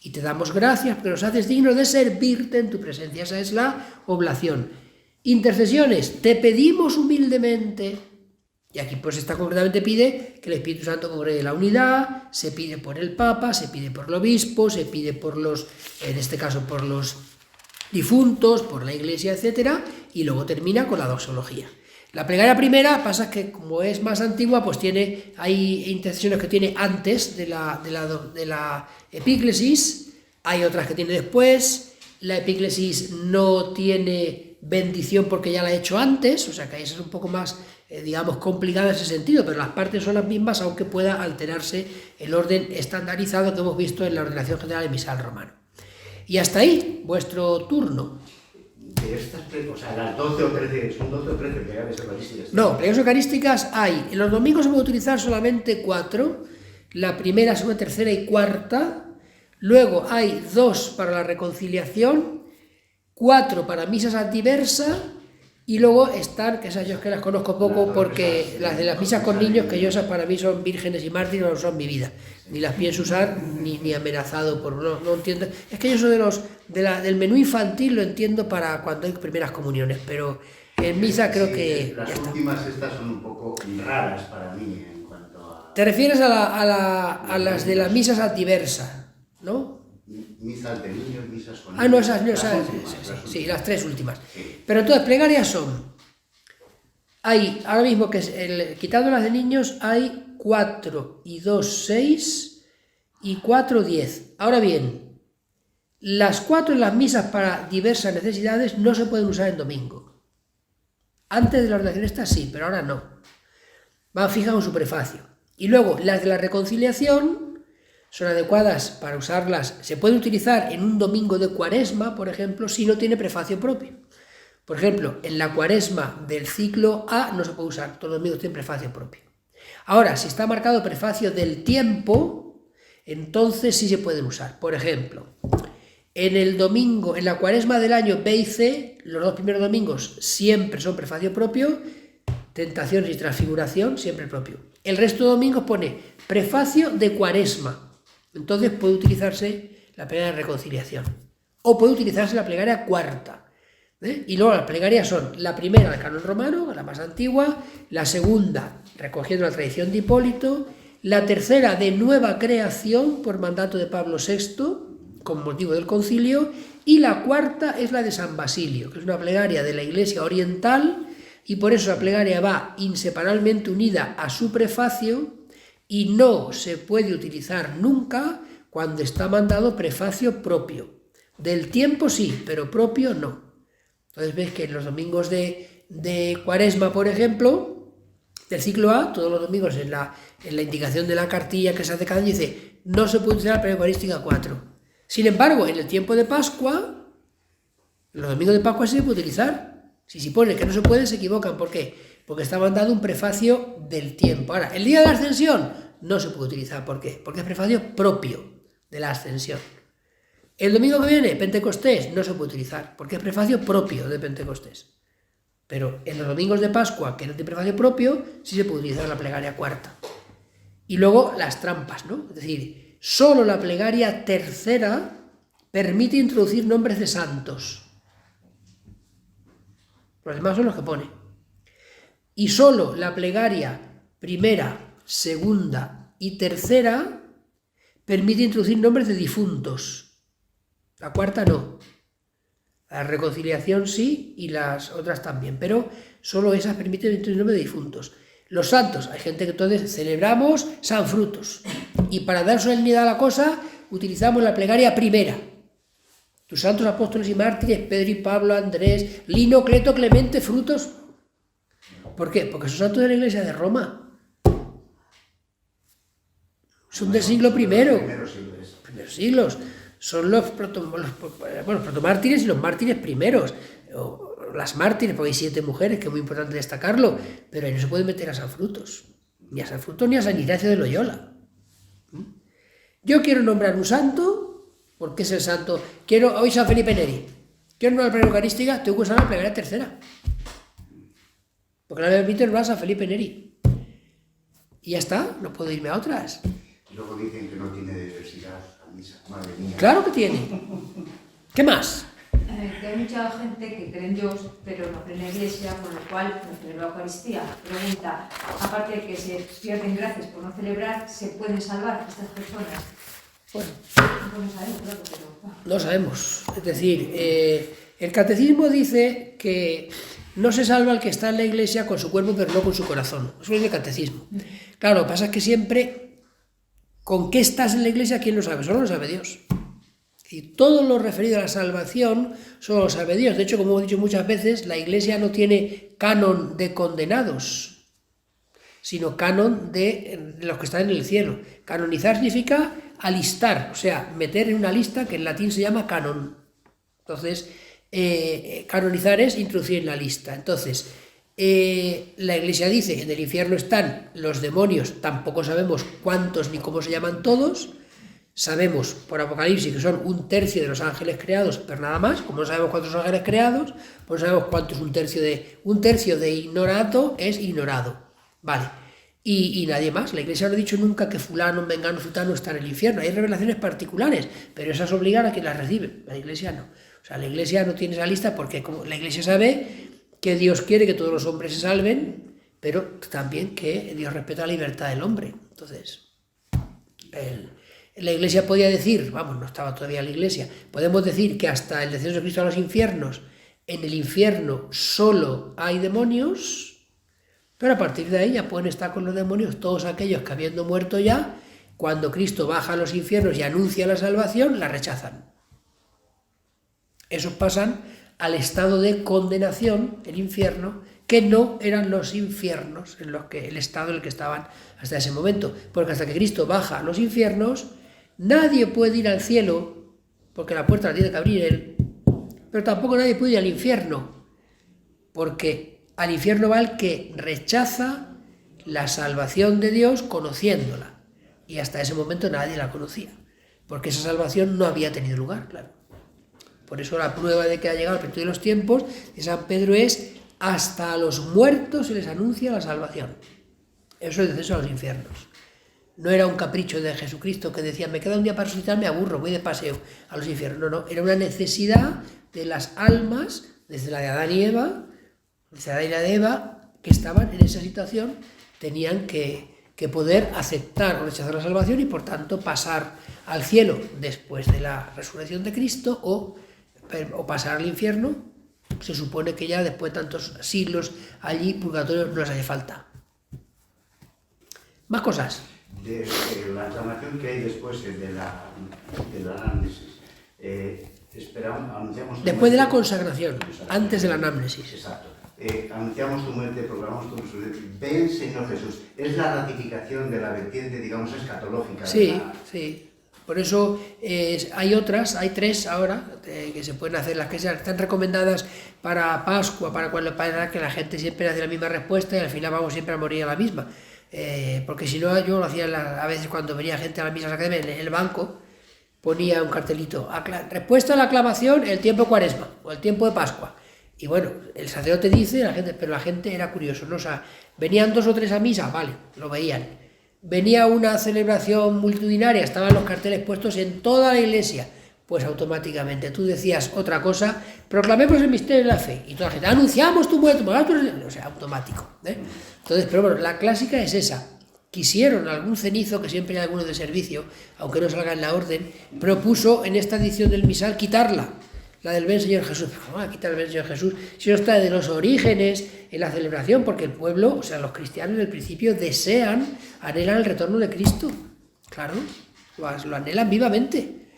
y te damos gracias porque nos haces dignos de servirte en tu presencia. Esa es la oblación. Intercesiones, te pedimos humildemente, y aquí pues esta concretamente pide que el Espíritu Santo congregue la unidad, se pide por el Papa, se pide por el obispo, se pide por los, en este caso por los difuntos, por la Iglesia, etc. Y luego termina con la doxología. La plegaria primera pasa que como es más antigua, pues hay intercesiones que tiene antes de la epíclesis, hay otras que tiene después, la epíclesis no tiene bendición porque ya la he hecho antes, o sea que ahí es un poco más, digamos, complicada en ese sentido, pero las partes son las mismas, aunque pueda alterarse el orden estandarizado que hemos visto en la ordenación general del misal romano. Y hasta ahí, vuestro turno. De estas, o sea, las 12 o 13, son 12 o 13 plegarias eucarísticas. No, plegarias eucarísticas hay. En los domingos se puede utilizar solamente 4, la primera, segunda, tercera y cuarta. Luego hay 2 para la reconciliación, 4 para misas antiversa, y luego están, que esas yo que las conozco poco, porque las de las misas con niños, que yo esas para mí son vírgenes y mártires, no son mi vida, ni las pienso usar, ni amenazado por, no entiendo, es que yo soy del menú infantil, lo entiendo para cuando hay primeras comuniones, pero en misa creo que las últimas estas son un poco raras para mí en cuanto a... Te refieres a las de las misas antiversa, ¿no? Misas de niños, misas con niños. Ah, no, esas, sí, las 3 últimas. Sí. Pero entonces, plegarias son, hay, ahora mismo que quitando las de niños, hay 4 y 2, 6 y 4, 10. Ahora bien, las 4 en las misas para diversas necesidades no se pueden usar en domingo. Antes de la ordenación esta sí, pero ahora no. Van fijados en su prefacio. Y luego, las de la reconciliación son adecuadas para usarlas, se puede utilizar en un domingo de cuaresma, por ejemplo, si no tiene prefacio propio. Por ejemplo, en la cuaresma del ciclo A no se puede usar, todos los domingos tienen prefacio propio. Ahora, si está marcado prefacio del tiempo, entonces sí se pueden usar. Por ejemplo, en el domingo, en la cuaresma del año B y C, los 2 primeros domingos siempre son prefacio propio, tentaciones y transfiguración, siempre propio. El resto de domingos pone prefacio de cuaresma. Entonces puede utilizarse la plegaria de reconciliación. O puede utilizarse la plegaria cuarta. Y luego las plegarias son la primera del canon romano, la más antigua, la segunda, recogiendo la tradición de Hipólito, la tercera de nueva creación por mandato de Pablo VI, con motivo del concilio, y la cuarta es la de San Basilio, que es una plegaria de la Iglesia oriental, y por eso la plegaria va inseparablemente unida a su prefacio, y no se puede utilizar nunca cuando está mandado prefacio propio. Del tiempo sí, pero propio no. Entonces ves que en los domingos de cuaresma, por ejemplo, del ciclo A, todos los domingos en la indicación de la cartilla que se hace cada año dice no se puede utilizar la plegaria eucarística 4. Sin embargo, en el tiempo de Pascua, en los domingos de Pascua sí se puede utilizar. Si se pone que no se puede, se equivocan. ¿Por qué? Porque está mandado un prefacio del tiempo. Ahora, el día de la ascensión no se puede utilizar. ¿Por qué? Porque es prefacio propio de la ascensión. El domingo que viene, Pentecostés, no se puede utilizar, porque es prefacio propio de Pentecostés. Pero en los domingos de Pascua, que no tiene prefacio propio, sí se puede utilizar la plegaria cuarta. Y luego las trampas, ¿no? Es decir, solo la plegaria tercera permite introducir nombres de santos. Los demás son los que pone. Y solo la plegaria primera, segunda y tercera permite introducir nombres de difuntos. La cuarta no. La reconciliación sí y las otras también, pero solo esas permiten introducir nombres de difuntos. Los santos, hay gente que entonces celebramos San Frutos y para dar solemnidad a la cosa utilizamos la plegaria primera. Tus santos apóstoles y mártires, Pedro y Pablo, Andrés, Lino, Cleto, Clemente, Frutos. ¿Por qué? Porque son santos de la Iglesia de Roma. Son del siglo I. Primeros siglos. Son los protomártires y los mártires primeros. O las mártires, porque hay 7 mujeres, que es muy importante destacarlo, pero ahí no se puede meter a San Frutos. Ni a San Frutos ni a San Ignacio de Loyola. Yo quiero nombrar un santo. ¿Por qué es el santo? Quiero hoy San Felipe Neri. Quiero nombrar la plegaria eucarística, tengo que usar la plegaria tercera. Porque no me permite nombrar a San Felipe Neri. Y ya está, no puedo irme a otras. Y luego dicen que no tiene diversidad la misa. Madre mía. Claro que tiene. ¿Qué más? Que hay mucha gente que cree en Dios, pero no cree en la Iglesia, con lo cual no celebra la Eucaristía. Pregunta, aparte de que se pierden gracias por no celebrar, ¿se pueden salvar estas personas? Bueno, no sabemos, claro, pero... no sabemos. Es decir, el catecismo dice que no se salva el que está en la Iglesia con su cuerpo, pero no con su corazón. Eso es el catecismo. Claro, lo que pasa es que siempre, ¿con qué estás en la Iglesia? ¿Quién lo sabe? Solo lo sabe Dios. Y todo lo referido a la salvación solo lo sabe Dios. De hecho, como hemos dicho muchas veces, la Iglesia no tiene canon de condenados, sino canon de los que están en el cielo. Canonizar significa alistar, o sea, meter en una lista que en latín se llama canon. Entonces, canonizar es introducir en la lista. Entonces, la Iglesia dice que en el infierno están los demonios, tampoco sabemos cuántos ni cómo se llaman todos. Sabemos por Apocalipsis que son 1/3 de los ángeles creados, pero nada más. Como no sabemos cuántos ángeles creados, pues no sabemos cuánto es 1/3 de ignorato es ignorado. Vale. Y nadie más. La Iglesia no ha dicho nunca que fulano, mengano, zutano está en el infierno. Hay revelaciones particulares, pero esas obligan a quien las recibe. La Iglesia no. O sea, la Iglesia no tiene esa lista porque como la Iglesia sabe que Dios quiere que todos los hombres se salven, pero también que Dios respeta la libertad del hombre. Entonces, la Iglesia podía decir, vamos, no estaba todavía la Iglesia, podemos decir que hasta el descenso de Cristo a los infiernos, en el infierno solo hay demonios, pero a partir de ahí ya pueden estar con los demonios todos aquellos que habiendo muerto ya, cuando Cristo baja a los infiernos y anuncia la salvación, la rechazan. Esos pasan al estado de condenación, el infierno, que no eran los infiernos, en los que el estado en el que estaban hasta ese momento. Porque hasta que Cristo baja a los infiernos, nadie puede ir al cielo, porque la puerta la tiene que abrir Él, pero tampoco nadie puede ir al infierno, porque al infierno va el que rechaza la salvación de Dios conociéndola, y hasta ese momento nadie la conocía, porque esa salvación no había tenido lugar, claro. Por eso la prueba de que ha llegado el plenitud de los tiempos de San Pedro es: hasta a los muertos se les anuncia la salvación. Eso es el descenso a los infiernos. No era un capricho de Jesucristo que decía, me queda un día para resucitar, me aburro, voy de paseo a los infiernos. No, no, era una necesidad de las almas, desde la de Adán y Eva, desde Adán y la de Eva, que estaban en esa situación, tenían que poder aceptar o rechazar la salvación y por tanto pasar al cielo después de la resurrección de Cristo o pasar al infierno. Se supone que ya después de tantos siglos allí, purgatorio no les hace falta. Más cosas. De la aclamación que hay después de la anamnesis. Anunciamos después de la consagración, antes de la anamnesis. Exacto. Anunciamos tu muerte, proclamamos tu resurrección. Ven, Señor Jesús. Es la ratificación de la vertiente, digamos, escatológica. Sí, sí. Por eso hay 3 ahora que se pueden hacer, las que están recomendadas para Pascua, para que la gente siempre hace la misma respuesta y al final vamos siempre a morir a la misma. Porque si no, yo lo hacía a veces cuando venía gente a la misa academia, en el banco ponía un cartelito, respuesta a la aclamación, el tiempo de Cuaresma o el tiempo de Pascua. Y bueno, el sacerdote dice, pero la gente era curioso, ¿no? O sea, venían 2 o 3 a misa, vale, lo veían. venía una celebración multitudinaria, estaban los carteles puestos en toda la iglesia, pues automáticamente tú decías otra cosa, proclamemos el misterio de la fe, y toda la gente, anunciamos tu muerte, o sea, automático. Entonces, pero bueno, la clásica es esa. Quisieron, algún cenizo, que siempre hay alguno de servicio, aunque no salga en la orden, propuso en esta edición del misal quitarla, la del Ven Señor Jesús. ¿Cómo va a quitar el Ven Señor Jesús? Si no está de los orígenes, en la celebración, porque el pueblo, o sea, los cristianos del principio desean, anhelan el retorno de Cristo. Claro, lo anhelan vivamente.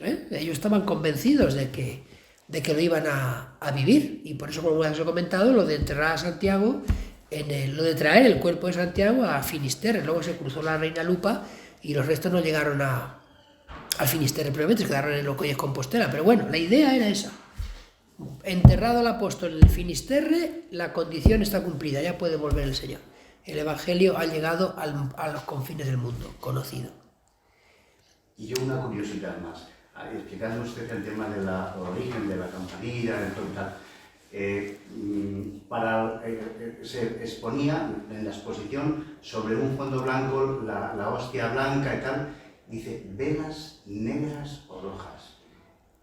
Ellos estaban convencidos de que lo iban a vivir, y por eso, como os he comentado, lo de enterrar a Santiago, lo de traer el cuerpo de Santiago a Finisterre. Luego se cruzó la Reina Lupa y los restos no llegaron al Finisterre, probablemente se quedaron en Locoyes, Compostela, pero bueno, la idea era esa. Enterrado el apóstol en el Finisterre, la condición está cumplida, ya puede volver el Señor. El Evangelio ha llegado a los confines del mundo, conocido. Y yo una curiosidad más, explicando usted el tema del origen de la campanilla, de todo y tal. Se exponía en la exposición sobre un fondo blanco la hostia blanca y tal, dice velas negras o rojas.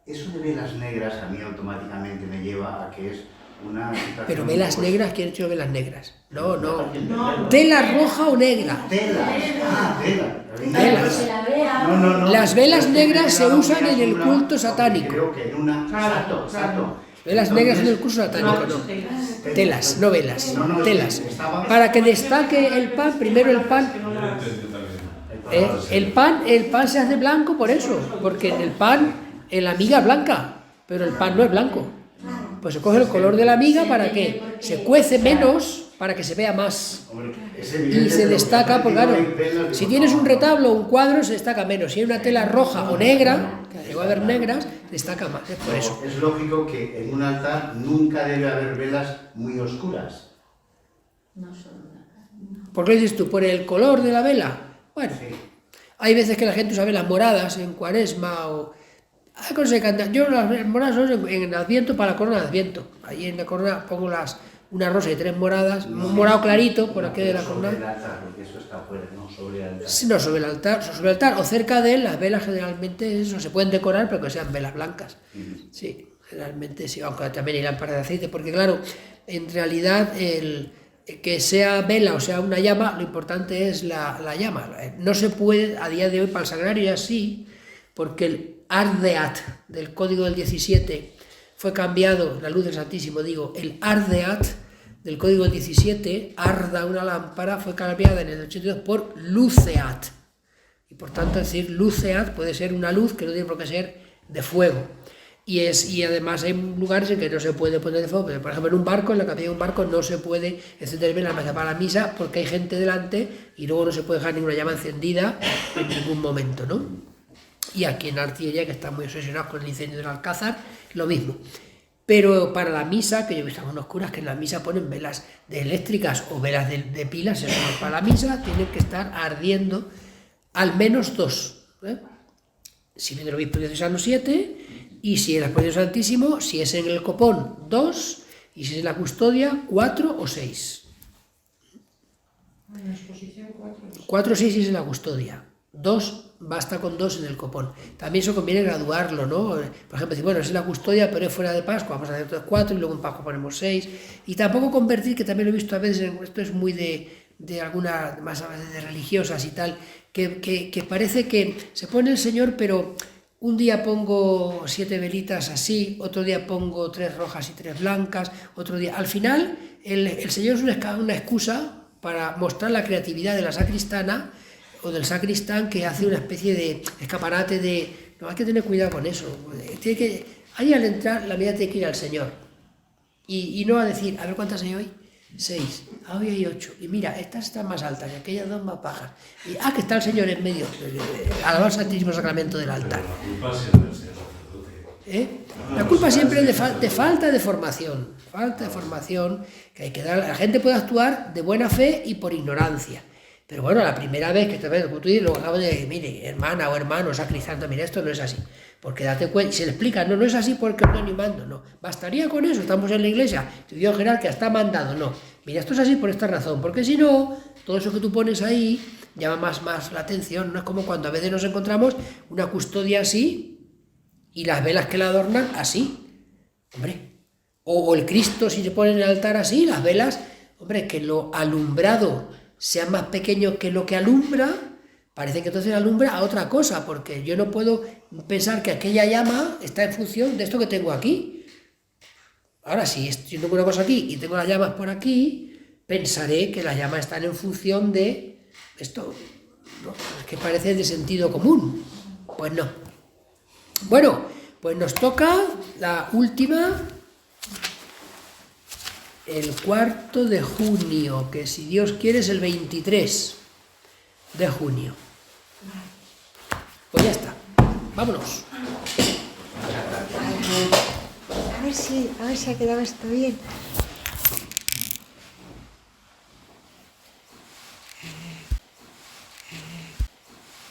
Eso de velas negras a mí automáticamente me lleva a que es una situación... Pero velas negras, ¿quién ha hecho velas negras? No. ¿Tela roja o negra? Velas. No. Las velas negras se usan en el culto satánico. Creo que en una... Exacto. Velas negras en el culto satánico, no. Telas, no velas, telas. Para que destaque el pan, primero el pan. El pan se hace blanco por eso, porque en el pan la miga es blanca, pero el pan no es blanco. Pues se coge el color de la miga para que se cuece menos, para que se vea más. Y se destaca, pues claro, si tienes un retablo o un cuadro se destaca menos. Si hay una tela roja o negra, que llegó a haber negras, destaca más, es por eso. Es lógico que en un altar nunca debe haber velas muy oscuras. ¿Por qué dices tú? ¿Por el color de la vela? Bueno, hay veces que la gente usa velas moradas en Cuaresma o... Hay cosas que cantan. Yo las moradas son en Adviento, para la corona de Adviento. Ahí en la corona pongo una rosa y 3 moradas, un morado clarito por aquí de la corona. Sobre el altar, porque eso está fuera, no sobre el altar. Sí, no, sobre el altar o cerca de él. Las velas generalmente eso se pueden decorar, pero que sean velas blancas. Sí, generalmente sí, aunque también hay lámparas de aceite, porque claro, en realidad que sea vela o sea una llama, lo importante es la llama. No se puede, a día de hoy, para el sagrario y así, porque el Ardeat del Código del 17 fue cambiado, la luz del Santísimo, el Ardeat del Código del 17, arda una lámpara, fue cambiada en el 82 por Luceat. Y por tanto, decir Luceat puede ser una luz que no tiene por qué ser de fuego. Y además hay lugares en que no se puede poner de fuego. Por ejemplo, en un barco, en la capilla de un barco, no se puede encender velas más que para la misa porque hay gente delante y luego no se puede dejar ninguna llama encendida en ningún momento, ¿no? Y aquí en Artillería, que están muy obsesionados con el incendio del Alcázar, lo mismo. Pero para la misa, que yo he visto algunos curas que en la misa ponen velas eléctricas o velas de pilas, eso no, para la misa tienen que estar ardiendo al menos 2. Si viene el obispo diocesano 7, y si es el Apostólico Santísimo, si es en el copón 2, y si es en la custodia 4 o 6. En la exposición 4 o 6 si es en la custodia. 2, basta con 2 en el copón. También eso conviene graduarlo, ¿no? Por ejemplo, decir, bueno, es en la custodia, pero es fuera de Pascua, vamos a hacer 4 y luego en Pascua ponemos 6. Y tampoco convertir, que también lo he visto a veces, esto es muy de algunas, más a veces de religiosas y tal, que parece que se pone el Señor, pero un día pongo 7 velitas así, otro día pongo 3 rojas y 3 blancas, otro día... Al final, el Señor es una excusa para mostrar la creatividad de la sacristana o del sacristán, que hace una especie de escaparate de... No, hay que tener cuidado con eso. Ahí al entrar, la mirada tiene que ir al Señor. Y no a decir, a ver cuántas hay hoy. 6. Hoy hay 8. Y mira, estas están más altas y aquellas 2 más bajas. Y que está el Señor en medio. Alabar al Santísimo Sacramento del altar. La culpa siempre es de falta de formación. Falta de formación que hay que dar. La gente puede actuar de buena fe y por ignorancia. Pero bueno, la primera vez que te ves, como tú dices, lo acabo de, mire, hermana o hermano, sacristán, mira, esto no es así. Porque date cuenta, se le explica, no es así porque os estoy animando, no. Bastaría con eso, estamos en la iglesia, tu Dios jerarca está mandado, no. Mira, esto es así por esta razón, porque si no, todo eso que tú pones ahí llama más la atención, no es como cuando a veces nos encontramos una custodia así y las velas que la adornan así, hombre. O el Cristo si se pone en el altar así, las velas, hombre, que lo alumbrado sea más pequeño que lo que alumbra, parece que entonces alumbra a otra cosa, porque yo no puedo pensar que aquella llama está en función de esto que tengo aquí. Ahora, si yo tengo una cosa aquí y tengo las llamas por aquí, pensaré que las llamas están en función de esto, ¿no? Es que parece de sentido común. Pues no. Bueno, pues nos toca la última, el 4 de junio, que si Dios quiere es el 23 de junio. Pues ya está, vámonos. A ver si ha quedado esto bien.